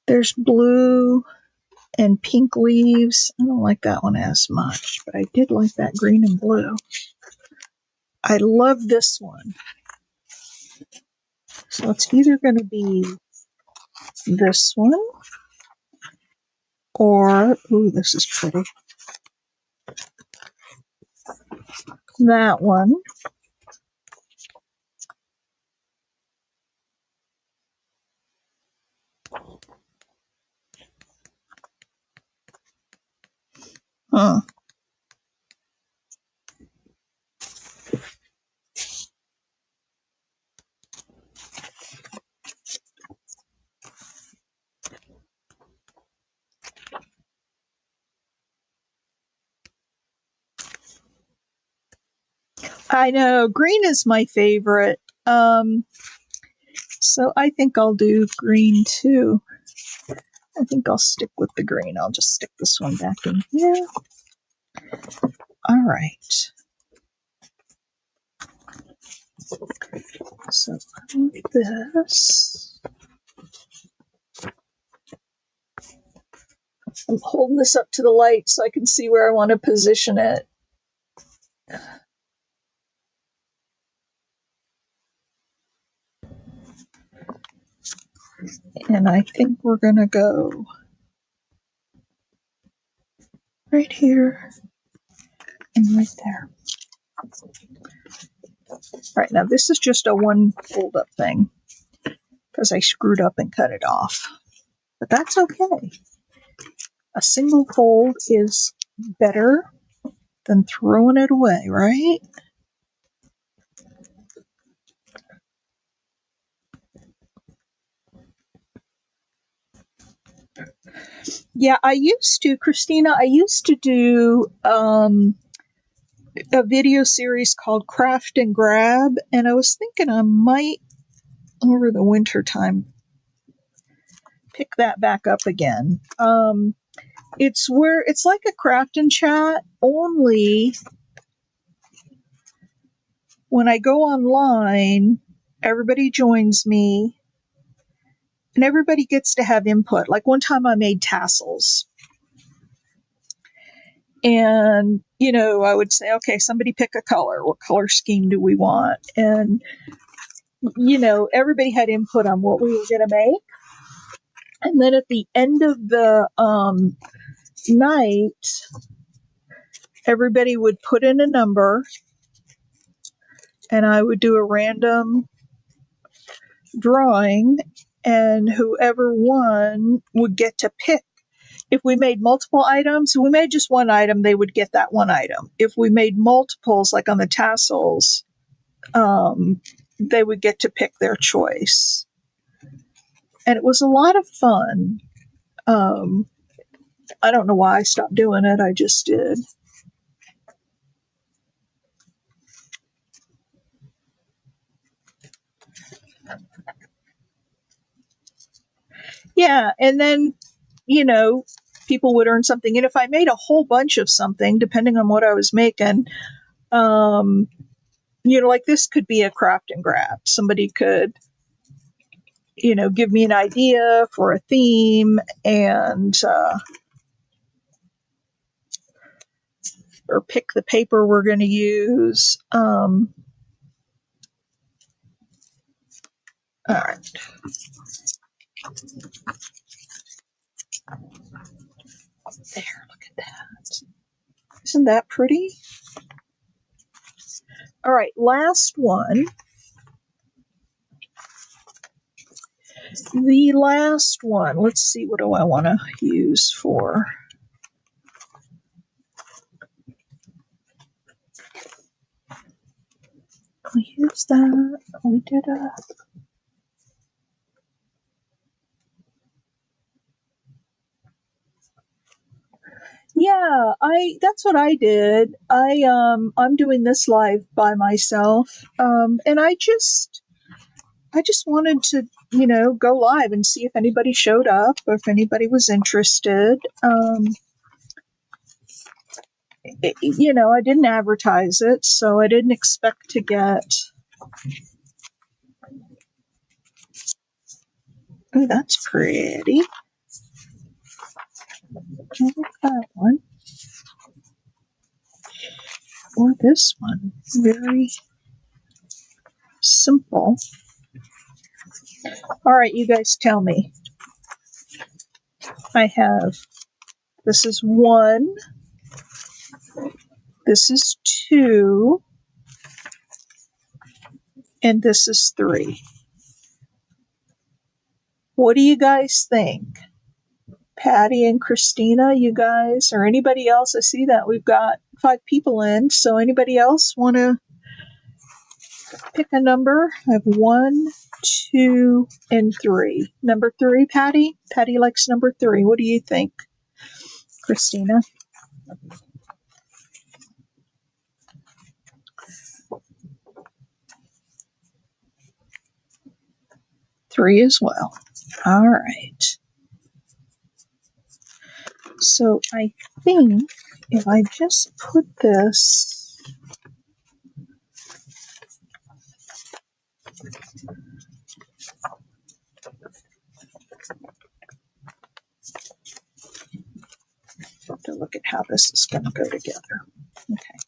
There's blue and pink leaves. I don't like that one as much, but I did like that green and blue. I love this one. So it's either going to be this one or, ooh, this is pretty. That one. Huh. I know, green is my favorite. So I think I'll do green too. I think I'll stick with the green. I'll just stick this one back in here. All right. So this. I'm holding this up to the light so I can see where I want to position it. And I think we're going to go right here and right there. All right, now this is just a one fold up thing because I screwed up and cut it off. But that's okay. A single fold is better than throwing it away, right? Yeah, Christina, I used to do a video series called Craft and Grab, and I was thinking I might, over the winter time, pick that back up again. It's like a craft and chat, only when I go online, everybody joins me and everybody gets to have input. Like one time I made tassels. And, I would say, okay, somebody pick a color. What color scheme do we want? And, everybody had input on what we were going to make. And then at the end of the night, everybody would put in a number, and I would do a random drawing, and whoever won would get to pick. If we made multiple items, we made just one item, they would get that one item. If we made multiples, like on the tassels, they would get to pick their choice. And it was a lot of fun. I don't know why I stopped doing it. I just did. Yeah, and then, people would earn something. And if I made a whole bunch of something, depending on what I was making, like this could be a craft and grab. Somebody could, give me an idea for a theme and, or pick the paper we're going to use. All right. There, look at that. Isn't that pretty? All right, last one. The last one. Let's see, what do I want to use for? We used that. We did a. Yeah, that's what I did. I'm doing this live by myself. And I just wanted to, go live and see if anybody showed up or if anybody was interested. I didn't advertise it, so I didn't expect to get. Oh, that's pretty. I like that one. Or this one. Very simple. All right, you guys tell me. I have, this is 1, this is 2, and this is 3. What do you guys think? Patty and Christina, you guys, or anybody else? I see that we've got 5 people in, so anybody else want to pick a number? I have 1, 2, and 3. Number 3, Patty? Patty likes number 3. What do you think, Christina? Three as well. All right. So I think if I just put this to look at how this is going to go together. Okay.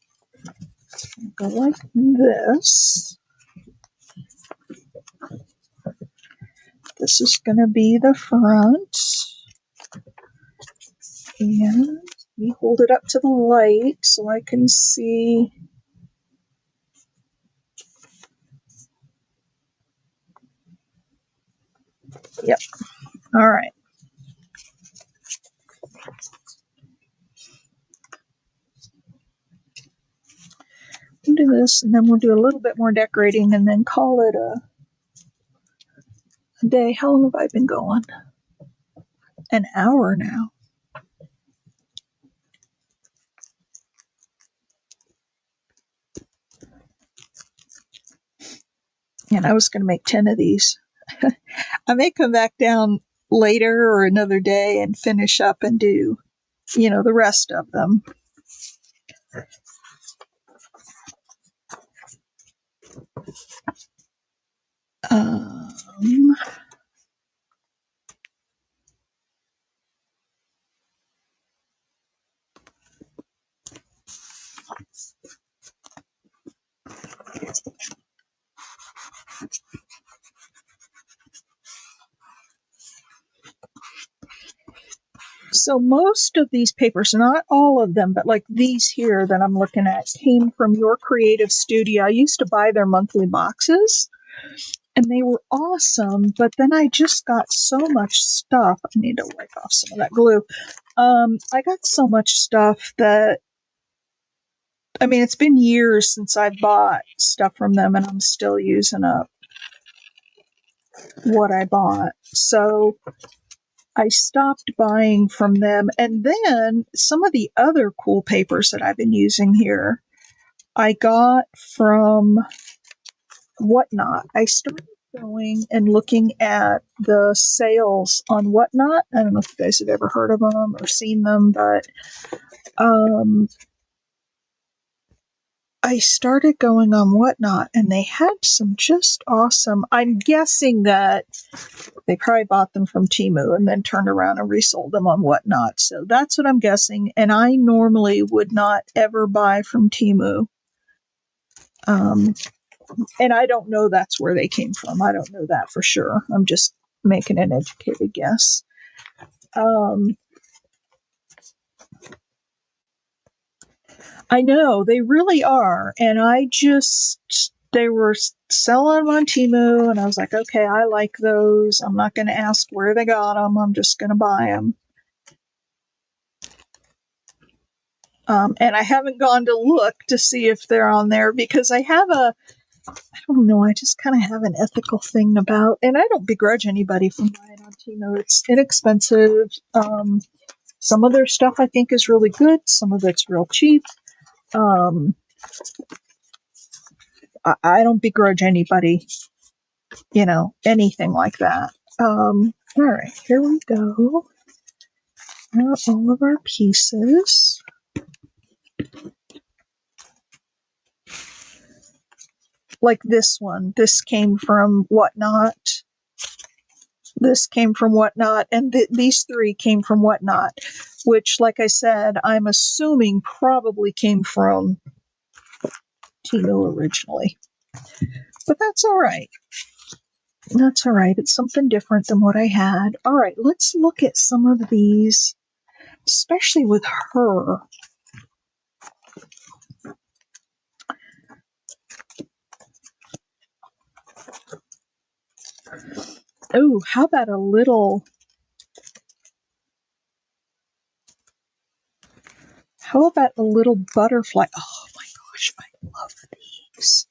Go like this. This is going to be the front. And we hold it up to the light so I can see. Yep. All right. We'll do this, and then we'll do a little bit more decorating and then call it a day. How long have I been going? An hour now. And I was going to make 10 of these. I may come back down later or another day and finish up and do, the rest of them. So most of these papers, not all of them, but like these here that I'm looking at, came from Your Creative Studio. I used to buy their monthly boxes, and they were awesome, but then I just got so much stuff. I need to wipe off some of that glue. I got so much stuff that, I mean, it's been years since I bought stuff from them, and I'm still using up what I bought. So I stopped buying from them. And then some of the other cool papers that I've been using here, I got from Whatnot. I started going and looking at the sales on Whatnot. I don't know if you guys have ever heard of them or seen them, but I started going on Whatnot, and they had some just awesome. I'm guessing that they probably bought them from Temu and then turned around and resold them on Whatnot. So that's what I'm guessing. And I normally would not ever buy from Temu. And I don't know that's where they came from. I don't know that for sure. I'm just making an educated guess. I know, they really are. And they were selling them on Temu, and I was like, okay, I like those. I'm not going to ask where they got them. I'm just going to buy them. And I haven't gone to look to see if they're on there because I don't know, I just kind of have an ethical thing about, and I don't begrudge anybody from buying on Temu. It's inexpensive. Some of their stuff I think is really good. Some of it's real cheap. I don't begrudge anybody, anything like that. All right, here we go. Now all of our pieces. Like this one. This came from Whatnot. This came from Whatnot, and these three came from Whatnot, which, like I said, I'm assuming probably came from Temu originally. But that's all right. That's all right. It's something different than what I had. All right, let's look at some of these, especially with her. Oh, how about a little butterfly? Oh my gosh, I love these.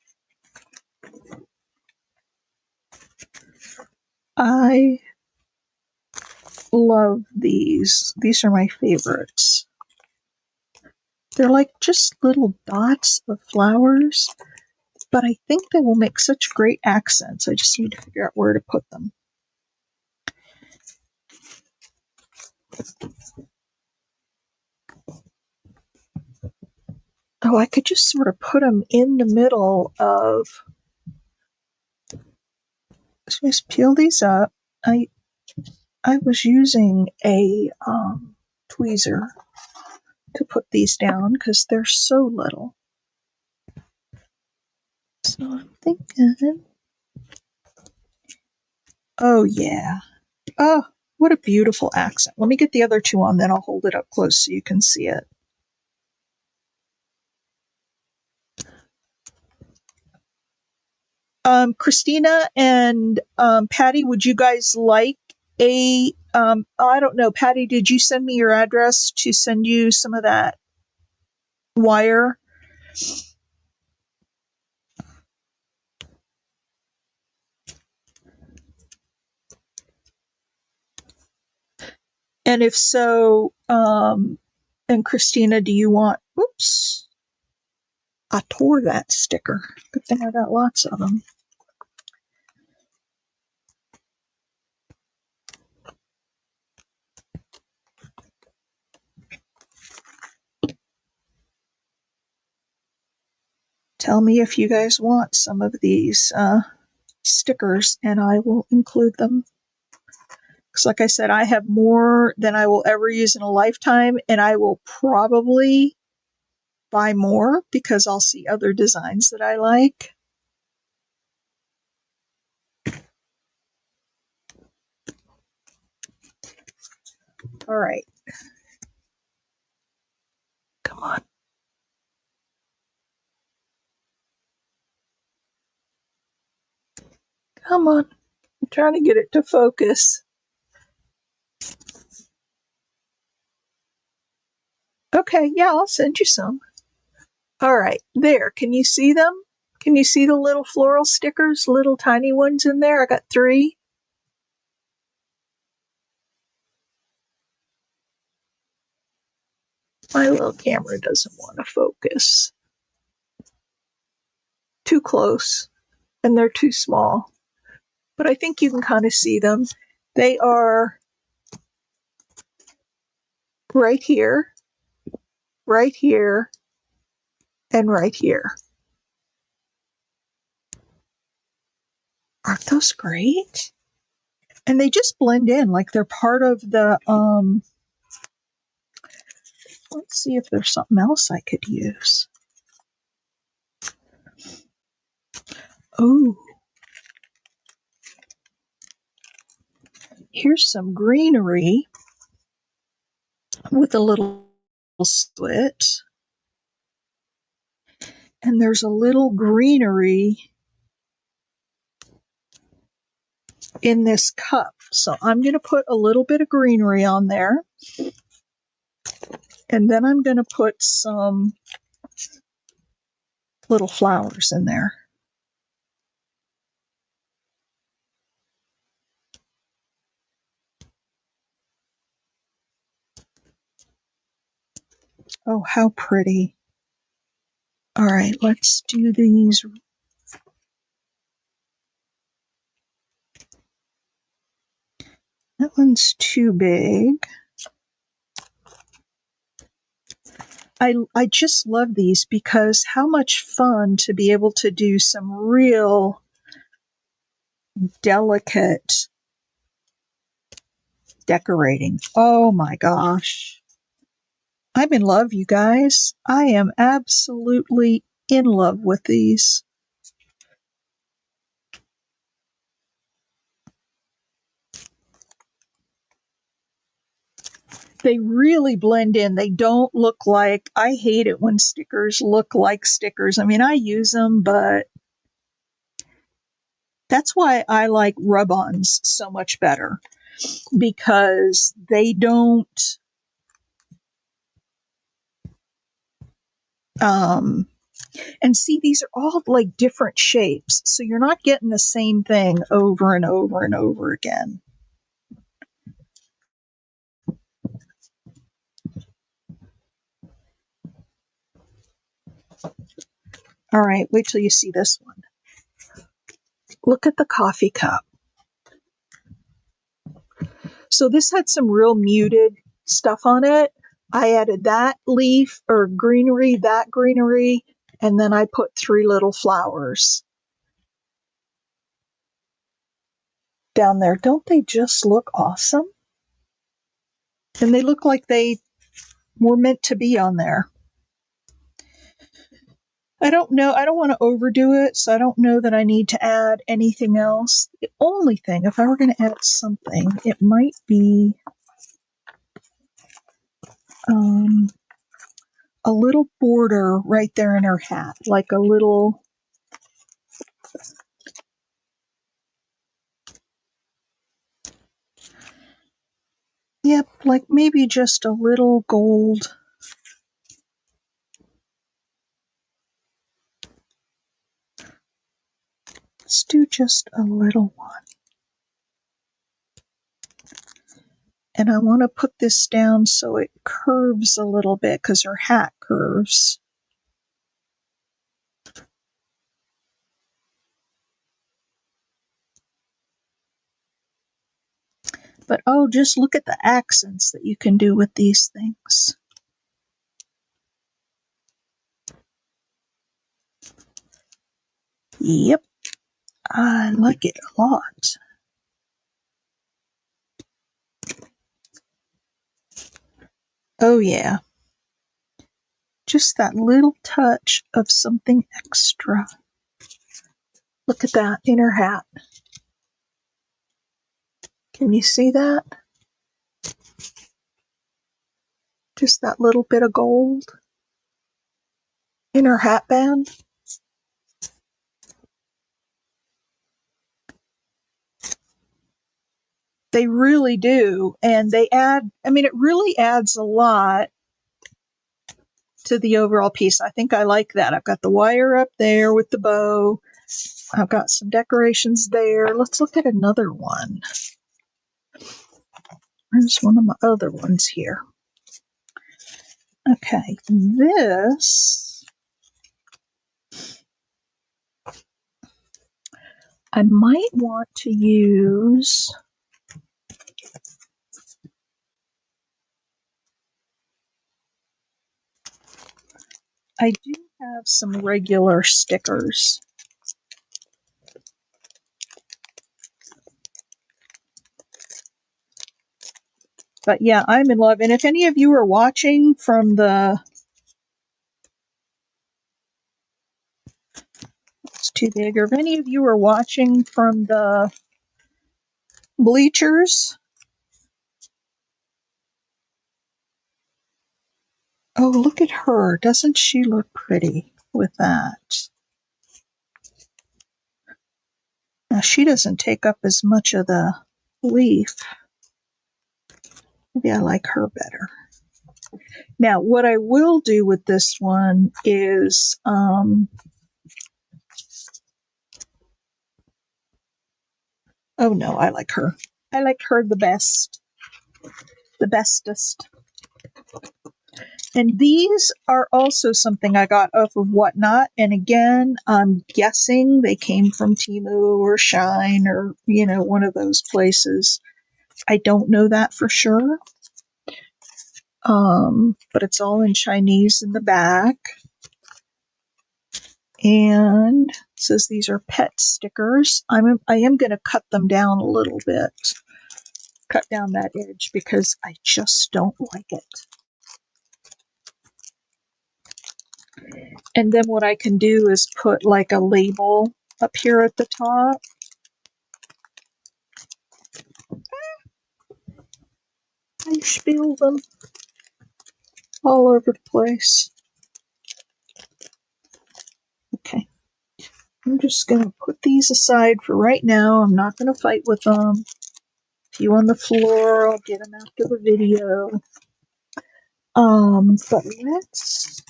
I love these. These are my favorites. They're like just little dots of flowers, but I think they will make such great accents. I just need to figure out where to put them. Oh, I could just sort of put them in the middle of. So just peel these up. I was using a tweezer to put these down because they're so little. So I'm thinking, oh yeah. Oh, what a beautiful accent. Let me get the other two on, then I'll hold it up close so you can see it. Christina and Patty, would you guys like I don't know, Patty, did you send me your address to send you some of that wire? And if so, and Christina, do you want, oops, I tore that sticker. Good thing I got lots of them. Tell me if you guys want some of these stickers, and I will include them. Because like I said, I have more than I will ever use in a lifetime, and I will probably buy more because I'll see other designs that I like. All right. Come on. I'm trying to get it to focus. Okay, yeah, I'll send you some. All right, there. Can you see them? Can you see the little floral stickers, little tiny ones in there? I got 3. My little camera doesn't want to focus. Too close, and they're too small. But I think you can kind of see them. They are right here, right here, and right here. Aren't those great? And they just blend in like they're part of the, let's see if there's something else I could use. Oh, here's some greenery with a little slit. And there's a little greenery in this cup. So I'm going to put a little bit of greenery on there. And then I'm going to put some little flowers in there. Oh, how pretty. All right, let's do these. That one's too big. I just love these because how much fun to be able to do some real delicate decorating. Oh my gosh. I'm in love, you guys. I am absolutely in love with these. They really blend in. They don't look like, I hate it when stickers look like stickers. I mean, I use them, but that's why I like rub-ons so much better because they don't, and see, these are all like different shapes. So you're not getting the same thing over and over and over again. All right, wait till you see this one. Look at the coffee cup. So this had some real muted stuff on it. I added that leaf or greenery, that greenery, and then I put 3 little flowers down there. Don't they just look awesome? And they look like they were meant to be on there. I don't know. I don't want to overdo it, so I don't know that I need to add anything else. The only thing, if I were going to add something, it might be a little border right there in her hat, like a little. Yep, like maybe just a little gold. Let's do just a little one. And I want to put this down so it curves a little bit because her hat curves. But oh, just look at the accents that you can do with these things. Yep, I like it a lot. Oh yeah, just that little touch of something extra. Look at that in her hat. Can you see that? Just that little bit of gold in her hat band. They really do. And they add, I mean, it really adds a lot to the overall piece. I think I like that. I've got the wire up there with the bow. I've got some decorations there. Let's look at another one. Where's one of my other ones here? Okay, this I might want to use. I do have some regular stickers. But yeah, I'm in love. And if any of you are watching from the, it's too big, or if any of you are watching from the bleachers, oh, look at her. Doesn't she look pretty with that? Now, she doesn't take up as much of the leaf. Maybe I like her better. Now, what I will do with this one is, oh no, I like her. I like her the best. The bestest. And these are also something I got off of Whatnot. And again, I'm guessing they came from Temu or Shine or, one of those places. I don't know that for sure. But it's all in Chinese in the back. And it says these are pet stickers. I am going to cut them down a little bit. Cut down that edge because I just don't like it. And then what I can do is put like a label up here at the top. I spill them all over the place. Okay. I'm just going to put these aside for right now. I'm not going to fight with them. A few on the floor. I'll get them after the video. But let's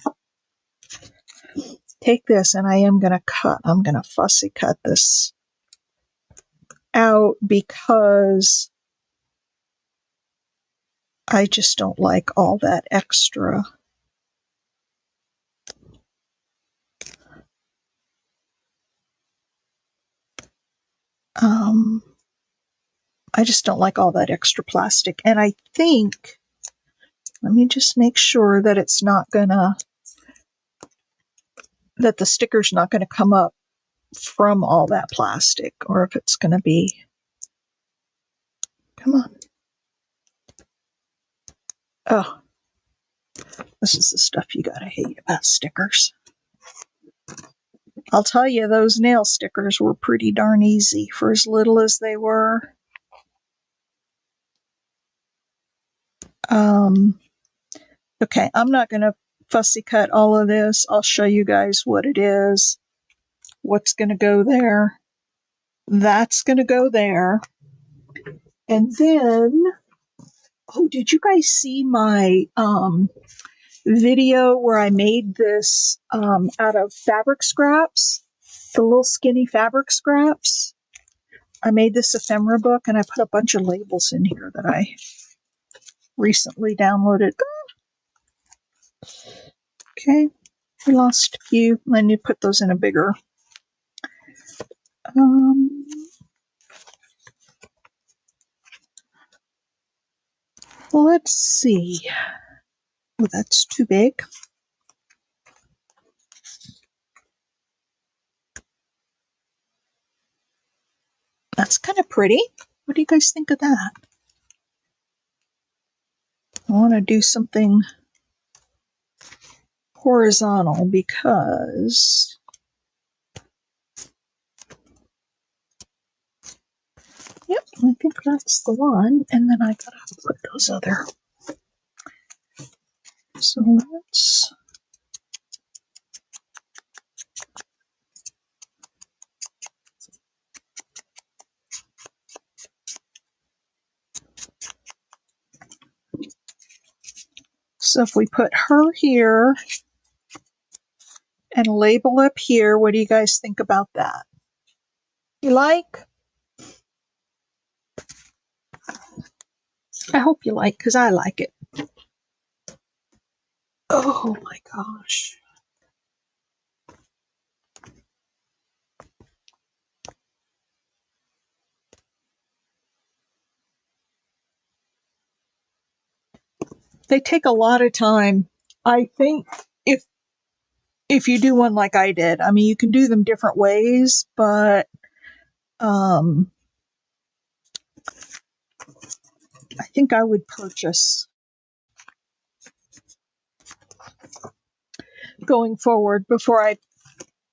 take this, and I am going to cut. I'm going to fussy cut this out because I just don't like all that extra. I just don't like all that extra plastic. And I think, let me just make sure that it's not gonna, that the sticker's not gonna come up from all that plastic, or if it's gonna be, come on. Oh, this is the stuff you gotta hate about stickers. I'll tell you, those nail stickers were pretty darn easy for as little as they were. Okay, I'm not going to fussy cut all of this. I'll show you guys what it is. What's going to go there. That's going to go there. And then, oh, did you guys see my video where I made this out of fabric scraps? The little skinny fabric scraps? I made this ephemera book, and I put a bunch of labels in here that I recently downloaded. Okay, we lost a few. I need to put those in a bigger. Let's see. Oh, that's too big. That's kind of pretty. What do you guys think of that? I want to do something horizontal because yep, I think that's the one. And then I gotta put those other. So let's So if we put her here and label up here, what do you guys think about that? You like? I hope you like, because I like it. Oh my gosh. They take a lot of time. I think if you do one like I did, I mean, you can do them different ways, but I think I would purchase going forward before I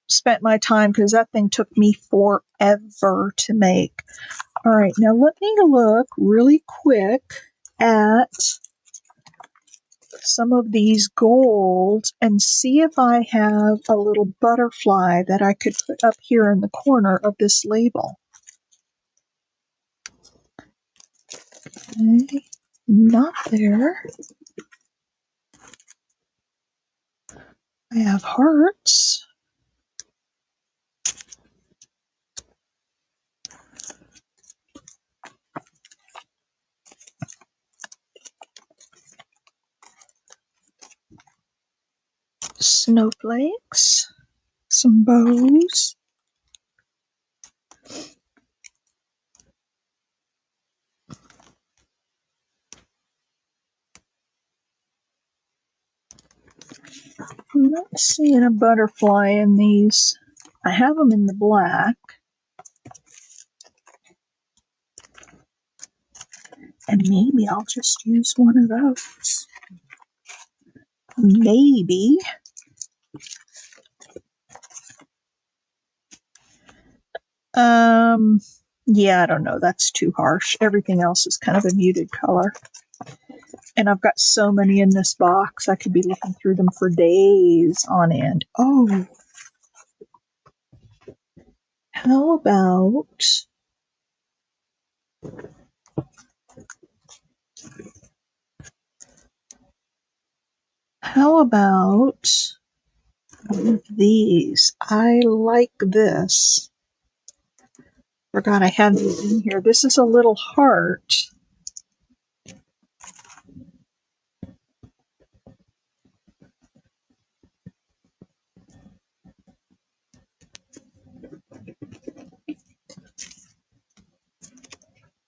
spent my time, because that thing took me forever to make. All right, now let me look really quick at some of these gold and see if I have a little butterfly that I could put up here in the corner of this label. Okay, not there. I have hearts. Snowflakes. Some bows. I'm not seeing a butterfly in these. I have them in the black. And maybe I'll just use one of those. Maybe. Yeah, I don't know. That's too harsh. Everything else is kind of a muted color. And I've got so many in this box, I could be looking through them for days on end. Oh, how about these? I like this. Forgot I had these in here. This is a little heart.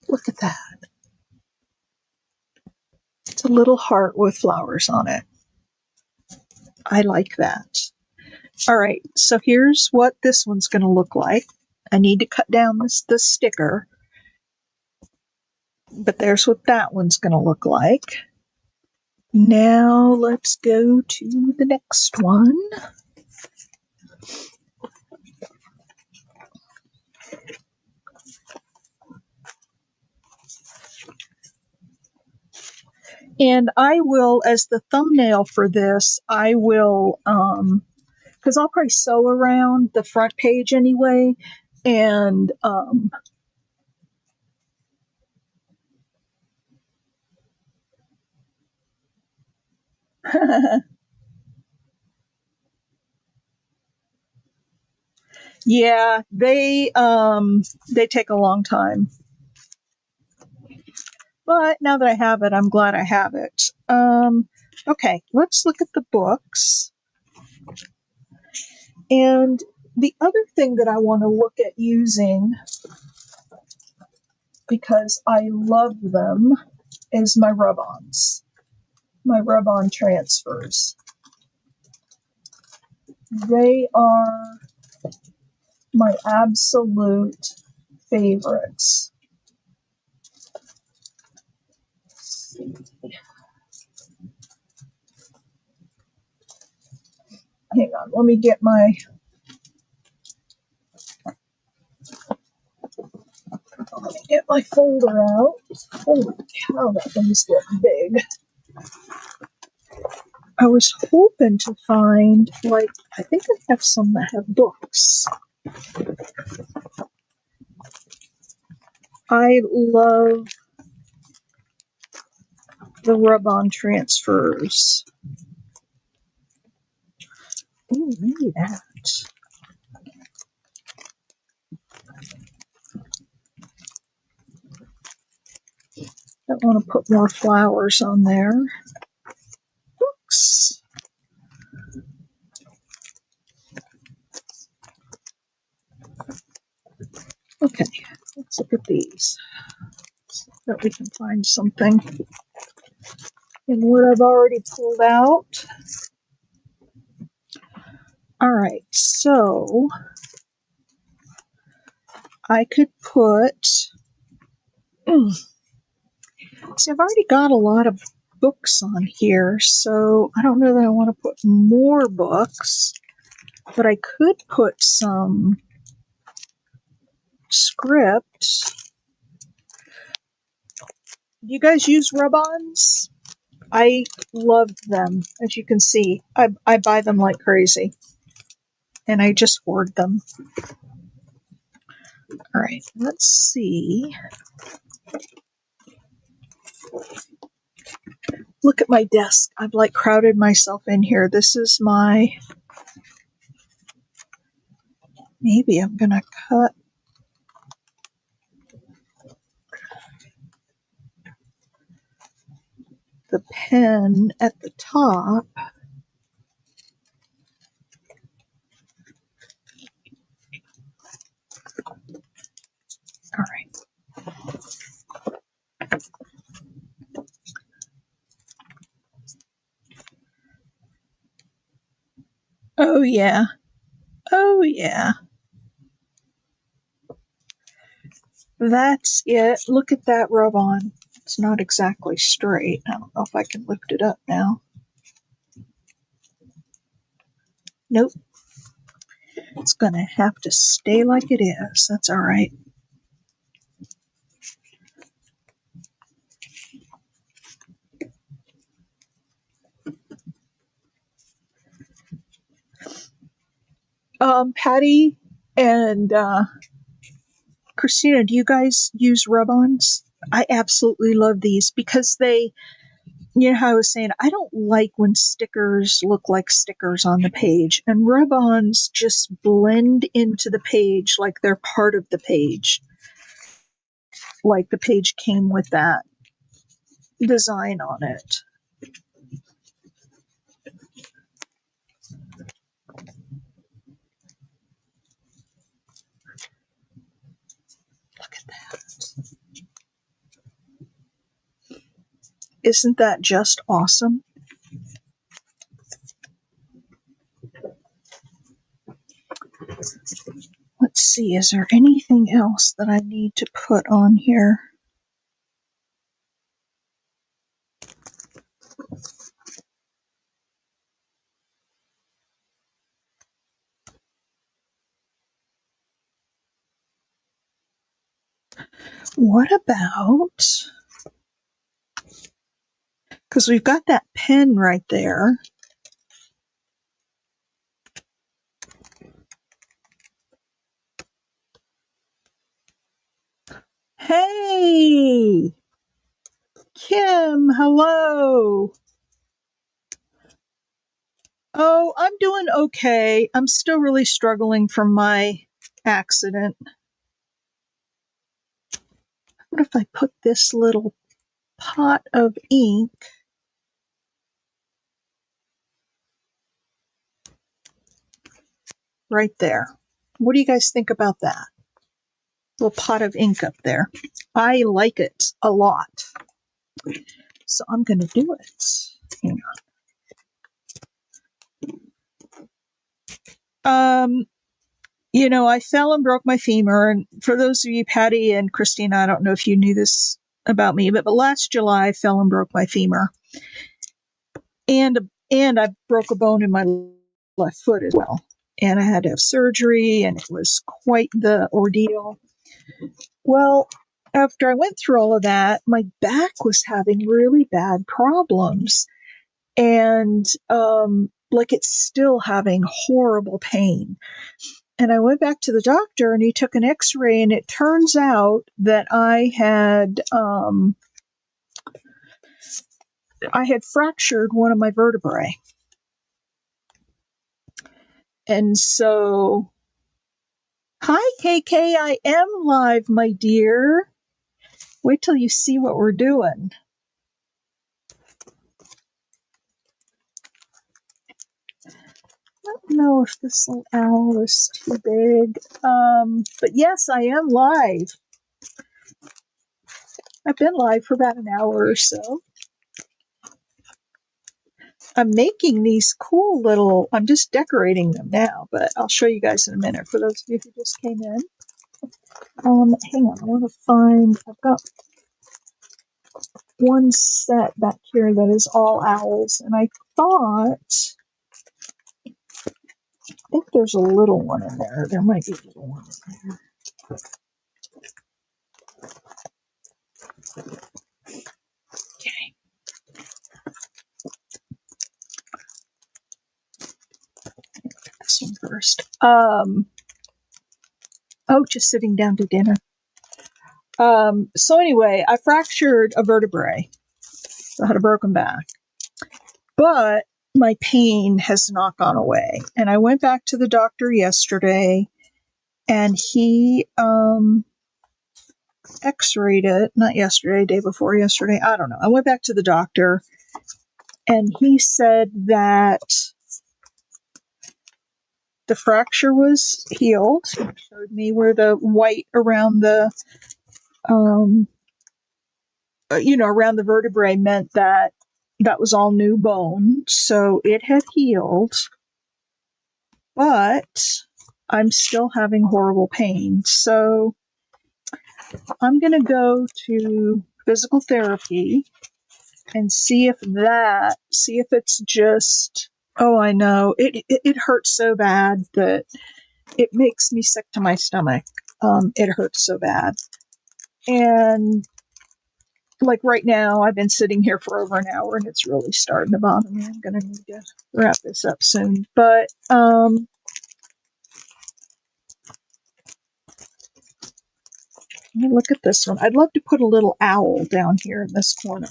Look at that. It's a little heart with flowers on it. I like that. All right, so here's what this one's going to look like. I need to cut down the sticker, but there's what that one's going to look like. Now let's go to the next one. And I will, as the thumbnail for this, I will, because I'll probably sew around the front page anyway, and yeah, they take a long time. But now that I have it, I'm glad I have it. Okay, let's look at the books. And the other thing that I want to look at using, because I love them, is my rub-ons, my rub-on transfers. They are my absolute favorites. Hang on, let me get my folder out. Holy cow, that thing's getting big. I was hoping to find, like, I think I have some that have books. I love the rub-on transfers. Ooh, maybe that. I want to put more flowers on there. Books. Okay, let's look at these. So that we can find something in what I've already pulled out. All right, so I could put. See, I've already got a lot of books on here, so I don't know that I want to put more books, but I could put some script. Do you guys use rub-ons? I love them. As you can see, I buy them like crazy, and I just hoard them. All right, let's see. Look at my desk. I've like crowded myself in here. This is my. Maybe I'm gonna cut the pen at the top. All right. Oh yeah. Oh yeah. That's it. Look at that rub-on. It's not exactly straight. I don't know if I can lift it up now. Nope. It's gonna have to stay like it is. That's all right. Patty and Christina, do you guys use rub-ons? I absolutely love these because they, you know how I was saying, I don't like when stickers look like stickers on the page, and rub-ons just blend into the page like they're part of the page. Like the page came with that design on it. Look at that. Isn't that just awesome? Let's see, is there anything else that I need to put on here? What about, because we've got that pen right there. Hey, Kim, hello. Oh, I'm doing okay. I'm still really struggling from my accident. What if I put this little pot of ink right there? What do you guys think about that? Little pot of ink up there. I like it a lot. So I'm going to do it. Hang on. You know, I fell and broke my femur. And for those of you, Patty and Christina, I don't know if you knew this about me, but last July I fell and broke my femur. And I broke a bone in my left foot as well. And I had to have surgery, and it was quite the ordeal. Well, after I went through all of that, my back was having really bad problems. And like it's still having horrible pain. And I went back to the doctor, and he took an x-ray, and it turns out that I had I had fractured one of my vertebrae. And so, hi KK, I am live, my dear. Wait till you see what we're doing. I don't know if this little owl is too big. But yes, I am live. I've been live for about an hour or so. I'm making these cool little, I'm just decorating them now, but I'll show you guys in a minute for those of you who just came in. Hang on, I want to find, I've got one set back here that is all owls, and I think there's a little one in there. There might be a little one in there. Okay. This one first. Just sitting down to dinner. So anyway, I fractured a vertebrae. So I had a broken back. But my pain has not gone away. And I went back to the doctor yesterday, and he x-rayed it. Not yesterday, day before yesterday. I don't know. I went back to the doctor, and he said that the fracture was healed. He showed me where the white around the around the vertebrae meant that was all new bone, so it had healed, but I'm still having horrible pain. So I'm going to go to physical therapy and see if it's just, oh, I know, it hurts so bad that it makes me sick to my stomach. It hurts so bad. And like right now, I've been sitting here for over an hour and it's really starting to bother me. I'm going to need to wrap this up soon. But look at this one. I'd love to put a little owl down here in this corner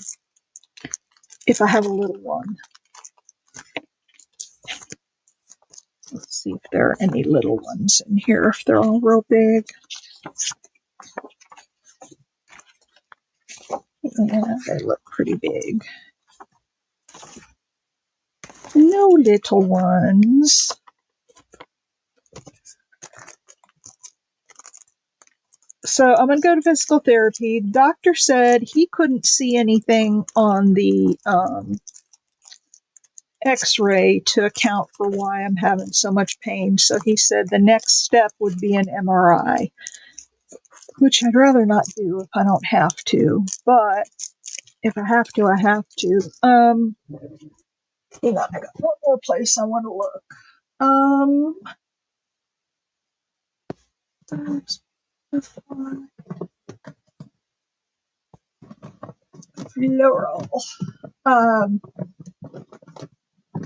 if I have a little one. Let's see if there are any little ones in here, if they're all real big. Yeah, they look pretty big. No little ones. So I'm going to go to physical therapy. The doctor said he couldn't see anything on the x-ray to account for why I'm having so much pain. So he said the next step would be an MRI, which I'd rather not do if I don't have to. But if I have to, I have to. Hang on, I got one more place I want to look. Laurel.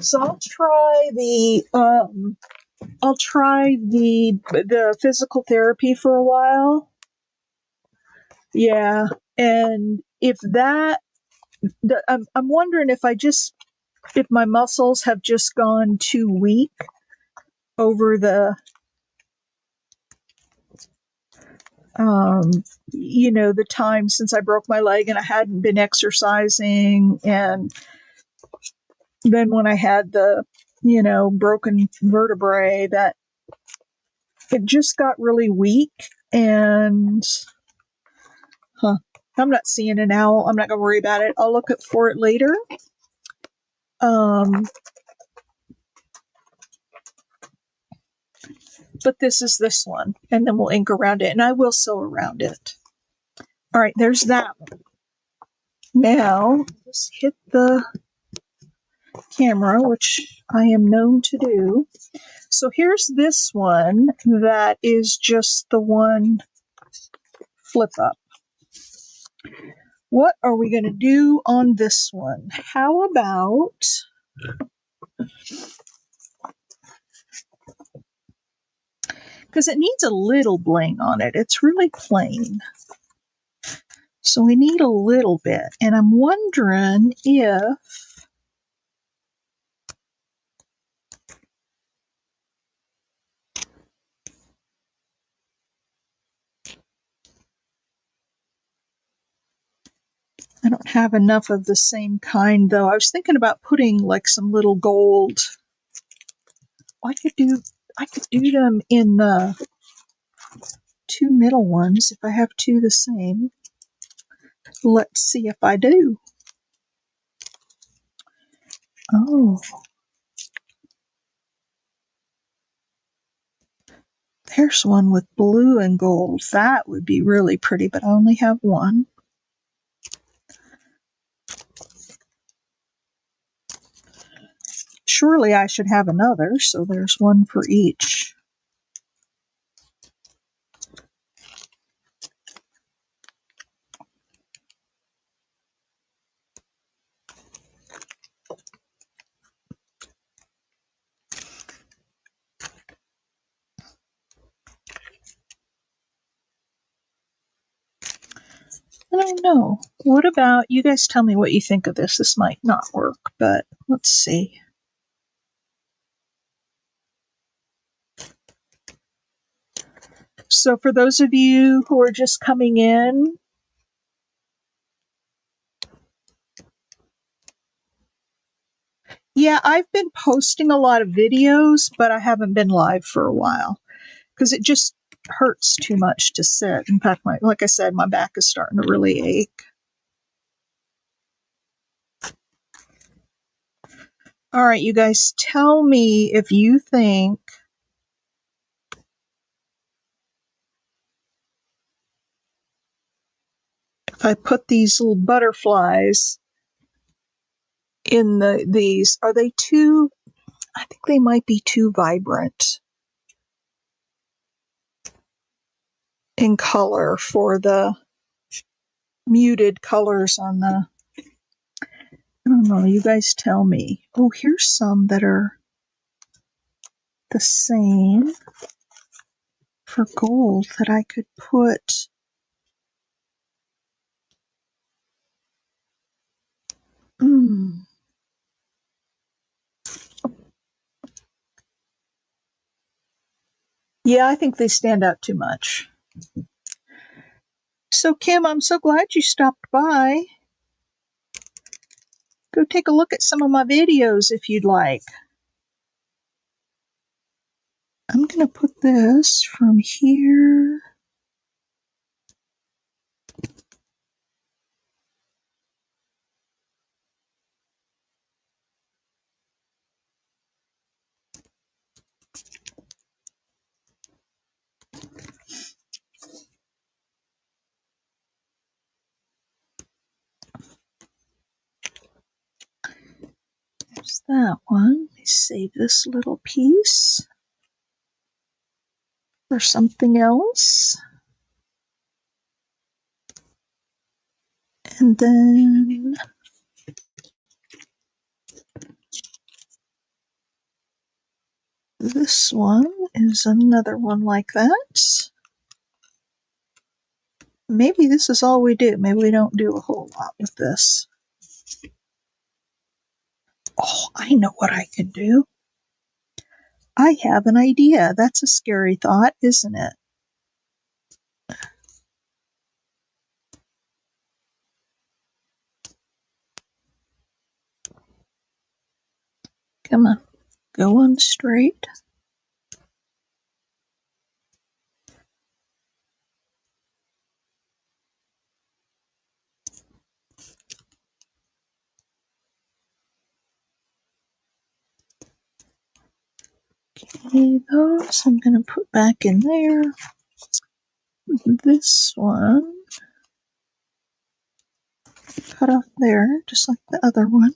So I'll try the physical therapy for a while. Yeah, and if that, I'm wondering if my muscles have just gone too weak over the the time since I broke my leg and I hadn't been exercising, and then when I had the broken vertebrae, that it just got really weak. And I'm not seeing an owl. I'm not gonna worry about it. I'll look for it later. But this is this one, and then we'll ink around it, and I will sew around it. All right, there's that one. Now, just hit the camera, which I am known to do. So here's this one that is just the one flip up. What are we going to do on this one? How about because it needs a little bling on it. It's really plain. So we need a little bit. And I'm wondering if I don't have enough of the same kind, though. I was thinking about putting like some little gold. I could do them in the two middle ones if I have two the same. Let's see if I do. Oh, there's one with blue and gold. That would be really pretty, but I only have one. Surely I should have another, so there's one for each. I don't know. What about, you guys tell me what you think of this. This might not work, but let's see. So for those of you who are just coming in, yeah, I've been posting a lot of videos, but I haven't been live for a while because it just hurts too much to sit. In fact, like I said, my back is starting to really ache. All right, you guys, tell me if you think if I put these little butterflies in these, are they too, I think they might be too vibrant in color for the muted colors on the, I don't know, you guys tell me. Oh, here's some that are the same for gold that I could put. Yeah, I think they stand out too much. So, Kim, I'm so glad you stopped by. Go take a look at some of my videos if you'd like. I'm going to put this from here. There's that one. Let me save this little piece for something else. And then this one is another one like that. Maybe this is all we do. Maybe we don't do a whole lot with this. Oh, I know what I could do. I have an idea. That's a scary thought, isn't it? Come on, go on straight. Okay, those I'm going to put back in there. This one, cut off there, just like the other one.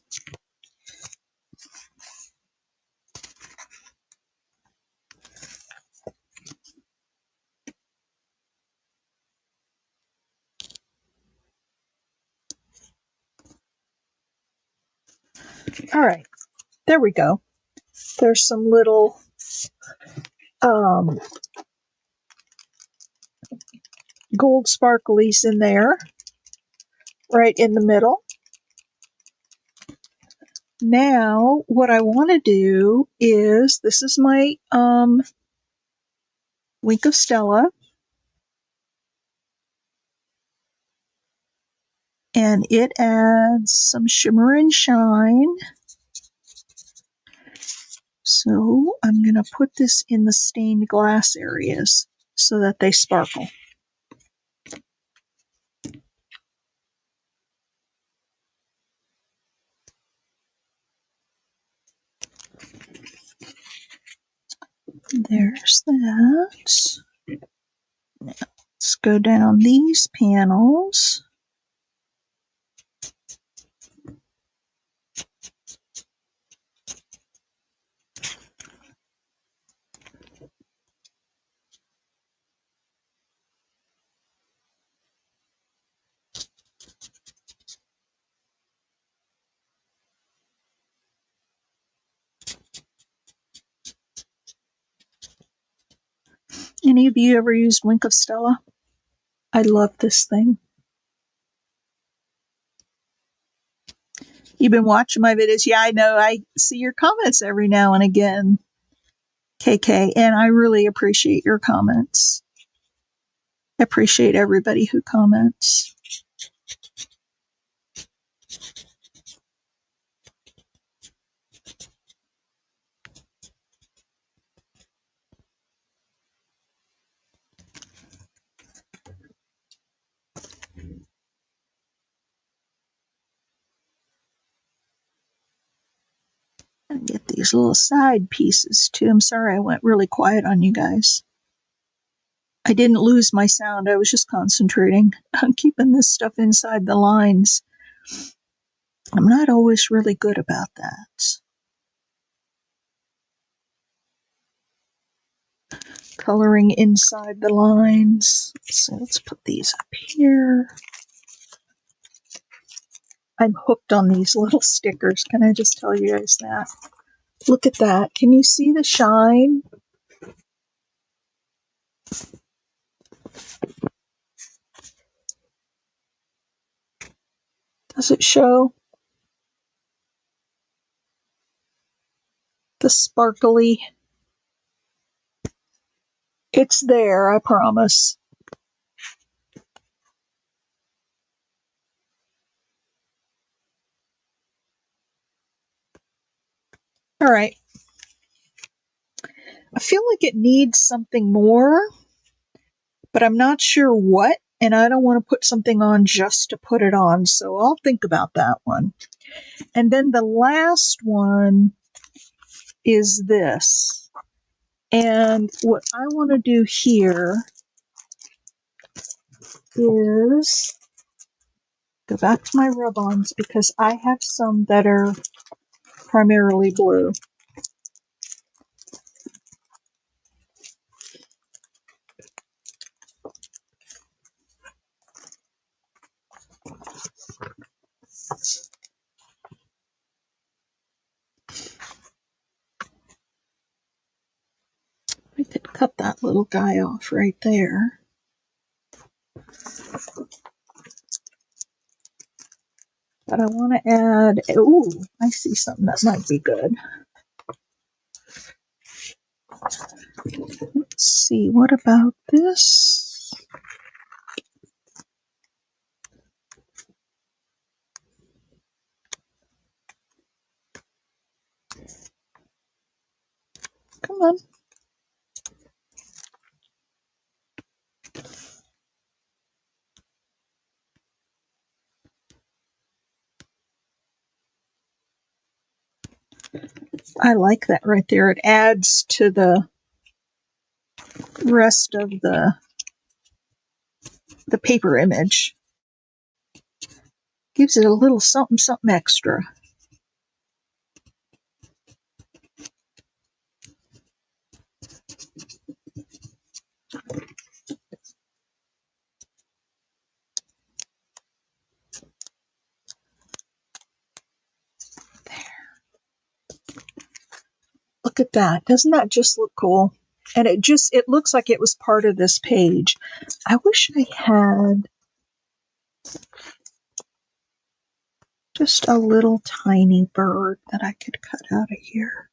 All right, there we go. There's some little gold sparklies in there. right in the middle. Now, what I want to do is, this is my Wink of Stella, and it adds some shimmer and shine. So I'm going to put this in the stained glass areas so that they sparkle. There's that. Now, let's go down these panels. Any of you ever used Wink of Stella? I love this thing. You've been watching my videos. Yeah, I know. I see your comments every now and again, KK, and I really appreciate your comments. I appreciate everybody who comments. And get these little side pieces too. I'm sorry I went really quiet on you guys. I didn't lose my sound. I was just concentrating on keeping this stuff inside the lines. I'm not always really good about that. Coloring inside the lines. So let's put these up here. I'm hooked on these little stickers. Can I just tell you guys that? Look at that. Can you see the shine? Does it show the sparkly? It's there, I promise. All right. I feel like it needs something more, but I'm not sure what, and I don't want to put something on just to put it on, so I'll think about that one. And then the last one is this. And what I want to do here is go back to my rub-ons because I have some that are primarily blue. I could cut that little guy off right there. But I want to add, ooh, I see something that might be good. Let's see, what about this? Come on. I like that right there. It adds to the rest of the paper image. Gives it a little something, something extra. Look at that. Doesn't that just look cool? And it looks like it was part of this page. I wish I had Just a little tiny bird that I could cut out of here.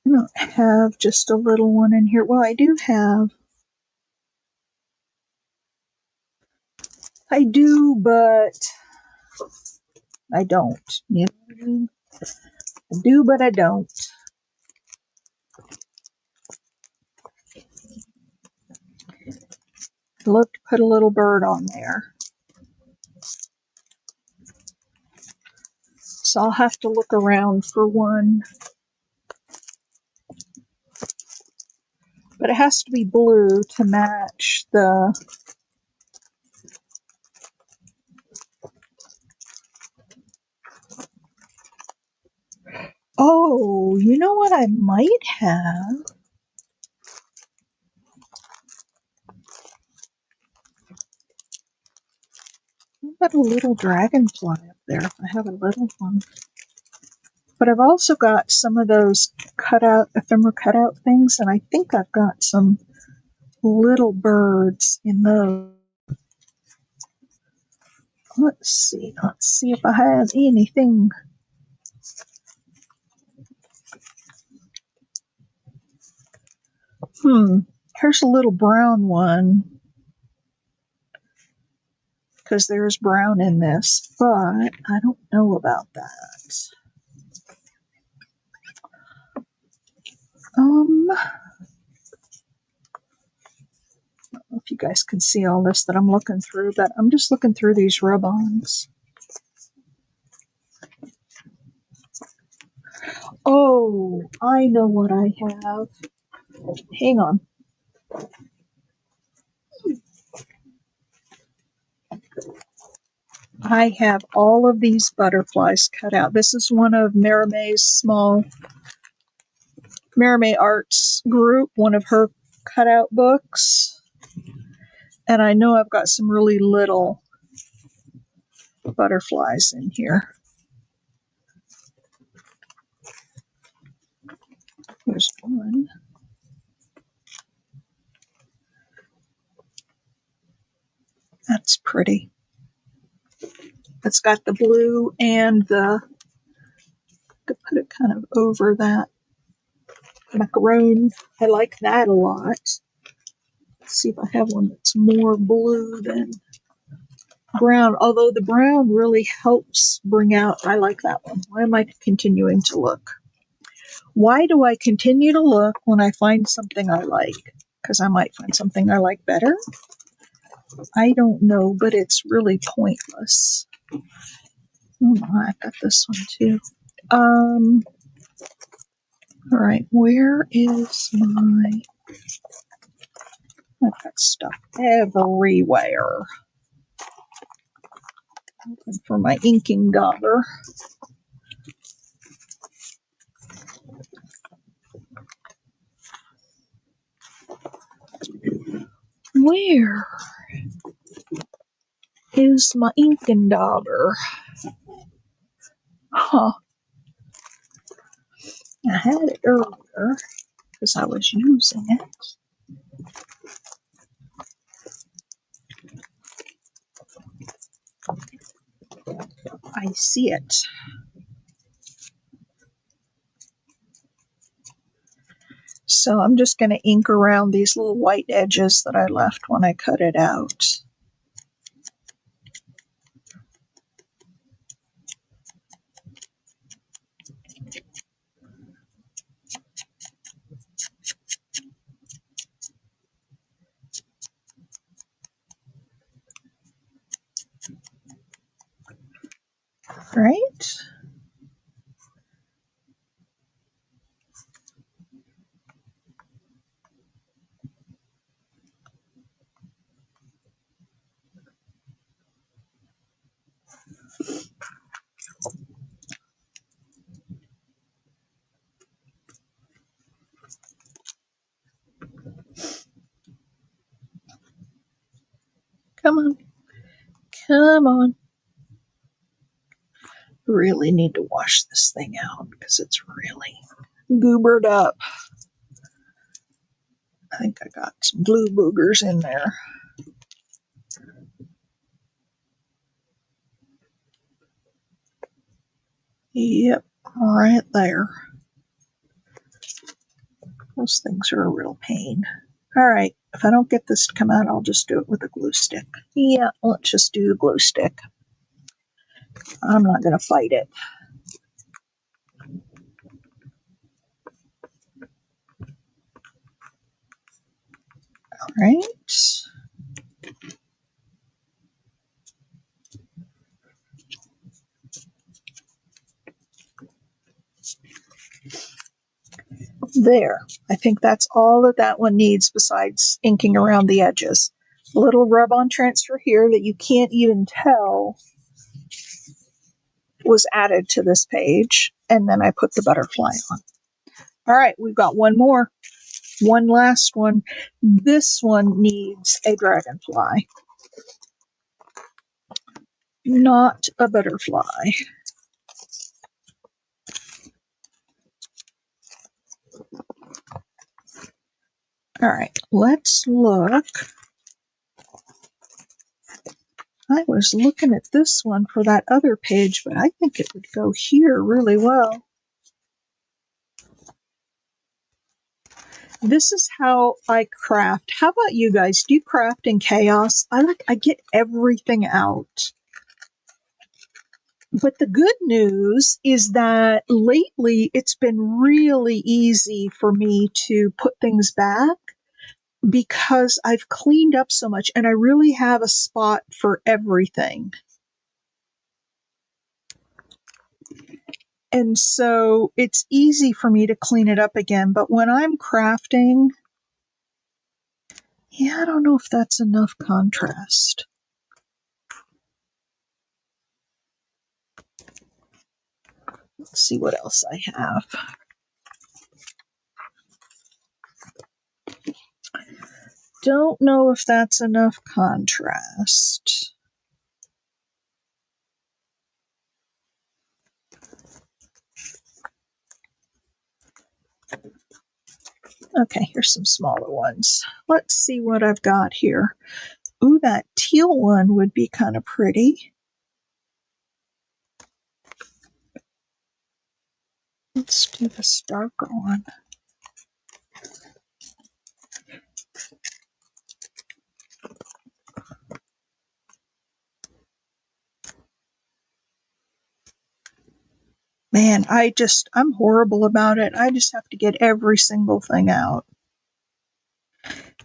I don't have just a little one in here. Well, I do, but I don't. You know what I mean? I do, but I don't. Look, put a little bird on there. So I'll have to look around for one. But it has to be blue to match the... Oh, you know what I might have? I've got a little dragonfly up there if I have a little one. But I've also got some of those ephemera cutout things, and I think I've got some little birds in those. Let's see if I have anything. Here's a little brown one, because there's brown in this, but I don't know about that. I don't know if you guys can see all this that I'm looking through, but I'm just looking through these rub-ons. Oh, I know what I have. Hang on. I have all of these butterflies cut out. This is one of Marimay's Maramay Arts group, one of her cutout books. And I know I've got some really little butterflies in here. Here's one. That's pretty. It's got the blue and the, to put it kind of over that macaron. I like that a lot. Let's see if I have one that's more blue than brown, although the brown really helps bring out, I like that one. Why am I continuing to look? Why do I continue to look when I find something I like? Because I might find something I like better? I don't know, but it's really pointless. Oh my, I've got this one too. Alright, where is my... I've got stuff everywhere. Looking for my inking dauber. Where is my inking dauber? Huh. I had it earlier because I was using it. I see it. So I'm just going to ink around these little white edges that I left when I cut it out. Right? Come on. Come on. Really need to wash this thing out because it's really goobered up. I think I got some glue boogers in there. Yep, right there. Those things are a real pain. All right, if I don't get this to come out, I'll just do it with a glue stick. Yeah, let's just do the glue stick. I'm not going to fight it. All right. There. I think that's all that that one needs besides inking around the edges. A little rub-on transfer here that you can't even tell was added to this page, and then I put the butterfly on. All right, we've got one more. One last one. This one needs a dragonfly, not a butterfly. All right, let's look. I was looking at this one for that other page, but I think it would go here really well. This is how I craft. How about you guys? Do you craft in chaos? I get everything out. But the good news is that lately it's been really easy for me to put things back because I've cleaned up so much and I really have a spot for everything. And so it's easy for me to clean it up again. But when I'm crafting, yeah, I don't know if that's enough contrast. Let's see what else I have. Don't know if that's enough contrast. Okay, here's some smaller ones. Let's see what I've got here. Ooh, that teal one would be kind of pretty. Let's do this darker one. Man, I'm horrible about it. I just have to get every single thing out.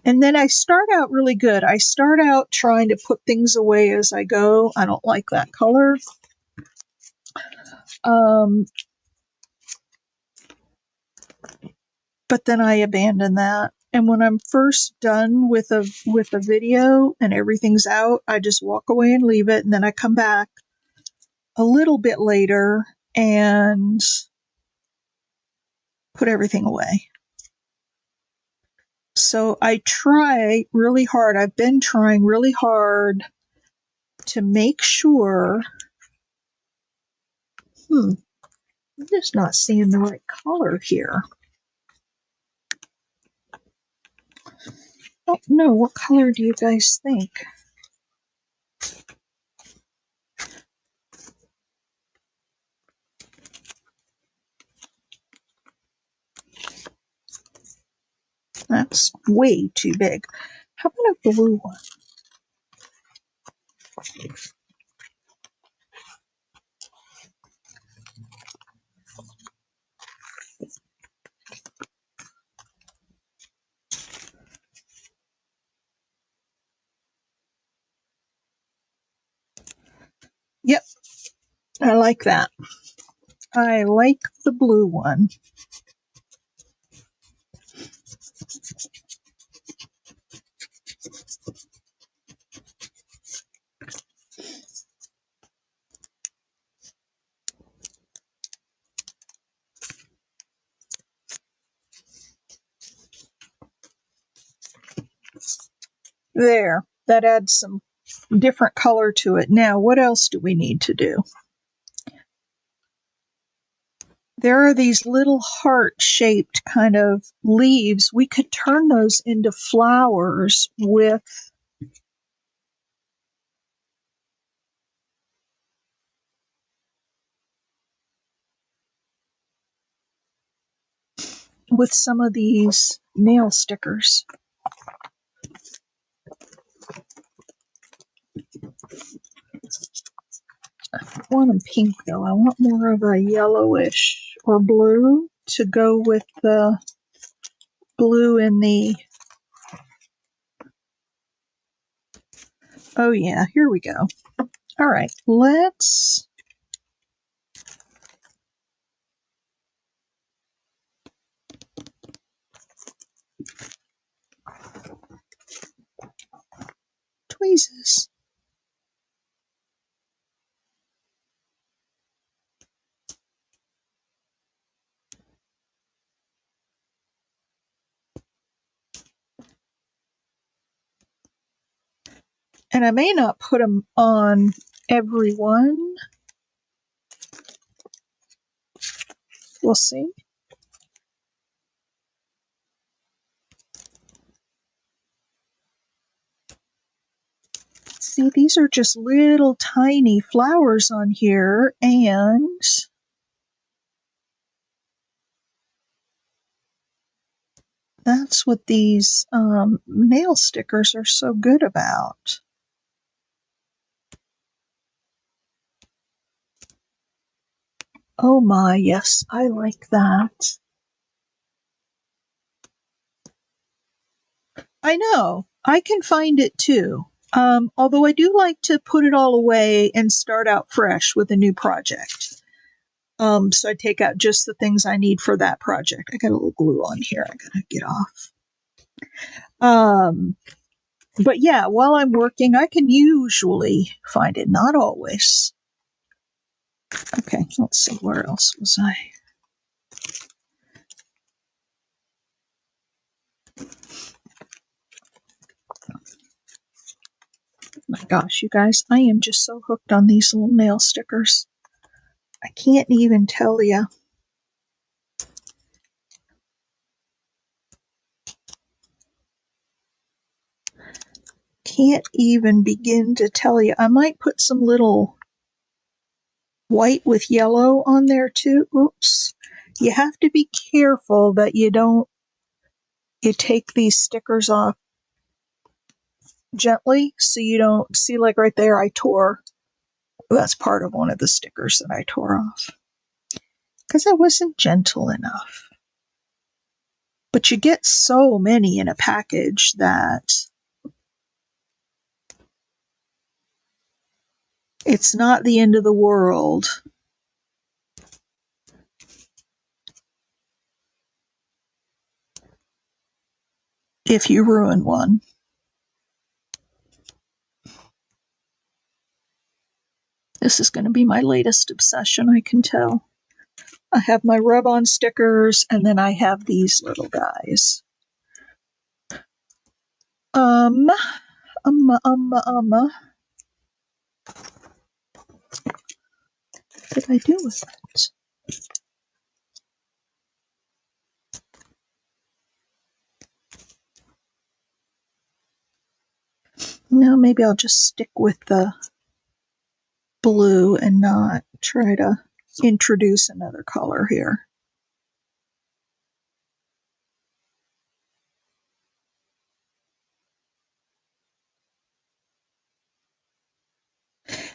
And then I start out really good. I start out trying to put things away as I go. I don't like that color. But then I abandon that. And when I'm first done with a video and everything's out, I just walk away and leave it. And then I come back a little bit later and put everything away. So I try really hard. I've been trying really hard to make sure. I'm just not seeing the right color here. I don't know. What color do you guys think? That's way too big. How about a blue one? Yep, I like that. I like the blue one. There, that adds some different color to it. Now, what else do we need to do? there are these little heart-shaped kind of leaves. We could turn those into flowers with some of these nail stickers. I don't want them pink though. I want more of a yellowish or blue to go with the blue in the... Oh yeah, here we go. All right, let's... tweezers. And I may not put them on every one. We'll see. See, these are just little tiny flowers on here, and that's what these nail stickers are so good about. Oh my, yes, I like that. I know, I can find it too. Although I do like to put it all away and start out fresh with a new project. So I take out just the things I need for that project. I got a little glue on here I gotta get off. But yeah, while I'm working, I can usually find it, not always. Okay, let's see, where else was I? My gosh, you guys, I am just so hooked on these little nail stickers. I can't even tell you. Can't even begin to tell you. I might put some little white with yellow on there too. Oops. You have to be careful that you take these stickers off gently so you don't see, like right there, I tore. That's part of one of the stickers that I tore off because I wasn't gentle enough. But you get so many in a package that it's not the end of the world if you ruin one. This is going to be my latest obsession, I can tell. I have my rub-on stickers, and then I have these little guys. What did I do with it? No, maybe I'll just stick with the blue and not try to introduce another color here.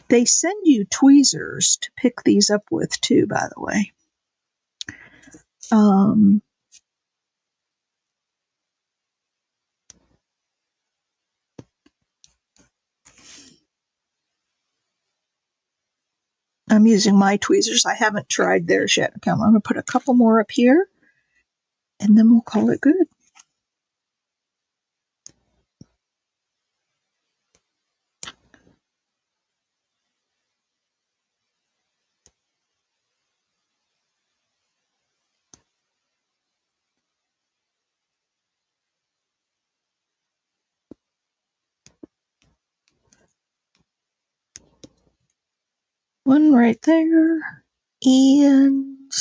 They send you tweezers to pick these up with too, by the way. I'm using my tweezers. I haven't tried theirs yet. Okay, I'm going to put a couple more up here, and then we'll call it good. One right there, and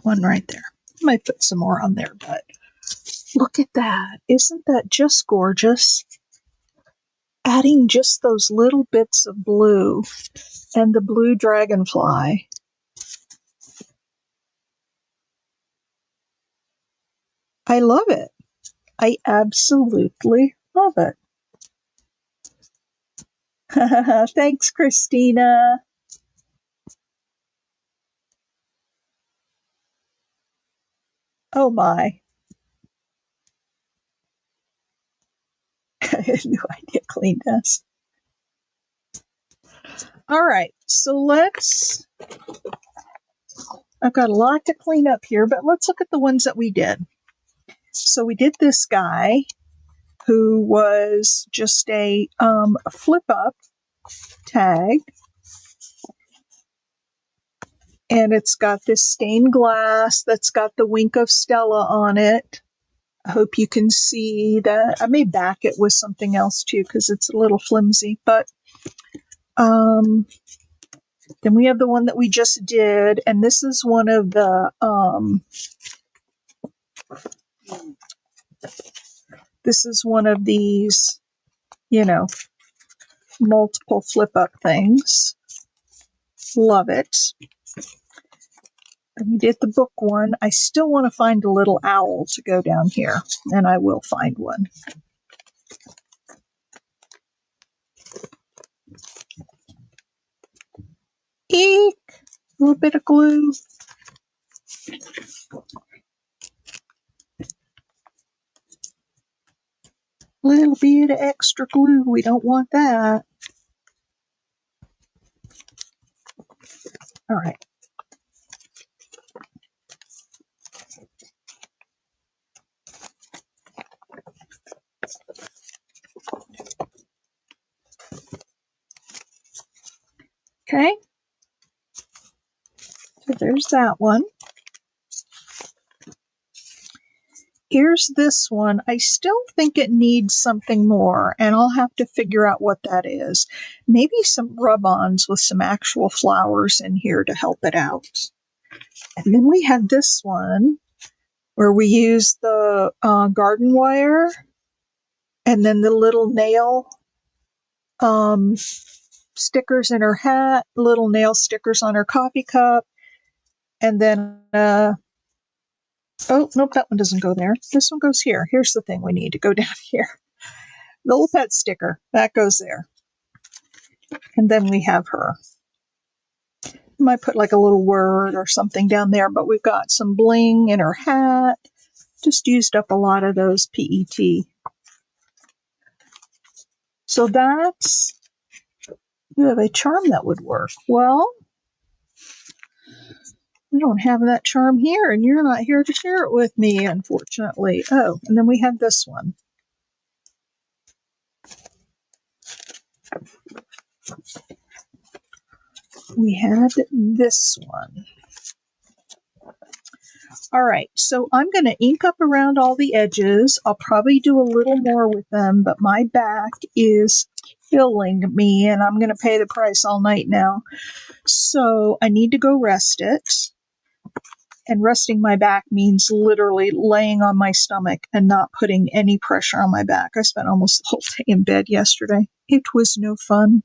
one right there. I might put some more on there, but look at that. Isn't that just gorgeous? Adding just those little bits of blue and the blue dragonfly. I love it. I absolutely love it. Thanks, Christina. Oh my. I had no idea clean desk. All right, so I've got a lot to clean up here, but let's look at the ones that we did. So we did this guy who was just a flip up tag. And it's got this stained glass that's got the wink of Stella on it. I hope you can see that. I may back it with something else too because it's a little flimsy. But then we have the one that we just did, and this is one of the this is one of these, multiple flip up things. Love it. And we did the book one. I still want to find a little owl to go down here, and I will find one. Eek! A little bit of glue. Little bit of extra glue. We don't want that. All right. Okay. So there's that one. Here's this one. I still think it needs something more, and I'll have to figure out what that is. Maybe some rub-ons with some actual flowers in here to help it out. And then we have this one where we use the garden wire and then the little nail stickers in her hat, little nail stickers on her coffee cup, and then oh, nope, that one doesn't go there. This one goes here. Here's the thing we need to go down here. The little pet sticker, that goes there. And then we have her. I might put like a little word or something down there, but we've got some bling in her hat. Just used up a lot of those PET. So that's, you have a charm that would work. Well, I don't have that charm here, and you're not here to share it with me, unfortunately. Oh, and then we have this one. We had this one. All right, so I'm going to ink up around all the edges. I'll probably do a little more with them, but my back is killing me, and I'm going to pay the price all night now. So I need to go rest it. And resting my back means literally laying on my stomach and not putting any pressure on my back. I spent almost the whole day in bed yesterday. It was no fun.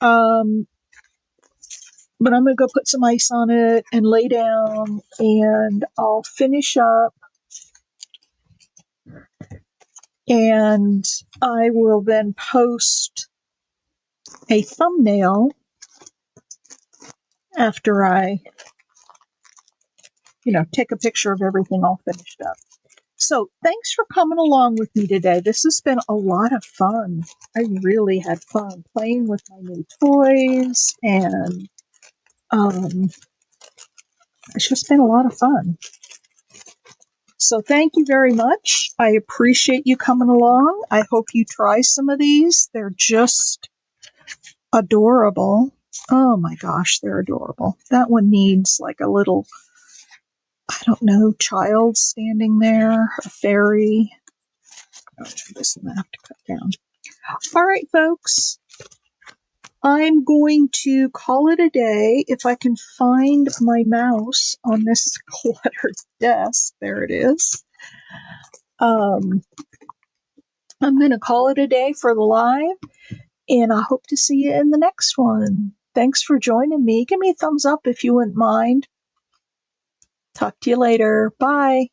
But I'm going to go put some ice on it and lay down, and I'll finish up. And I will then post a thumbnail after I, take a picture of everything all finished up. So thanks for coming along with me today. This has been a lot of fun. I really had fun playing with my new toys, and it's just been a lot of fun. So thank you very much. I appreciate you coming along. I hope you try some of these. They're just adorable. Oh my gosh, they're adorable. That one needs like a little, I don't know, child standing there, a fairy. Oh, this one I have to cut down. All right, folks. I'm going to call it a day. If I can find my mouse on this cluttered desk, there it is. I'm going to call it a day for the live, and I hope to see you in the next one. Thanks for joining me. Give me a thumbs up if you wouldn't mind. Talk to you later. Bye.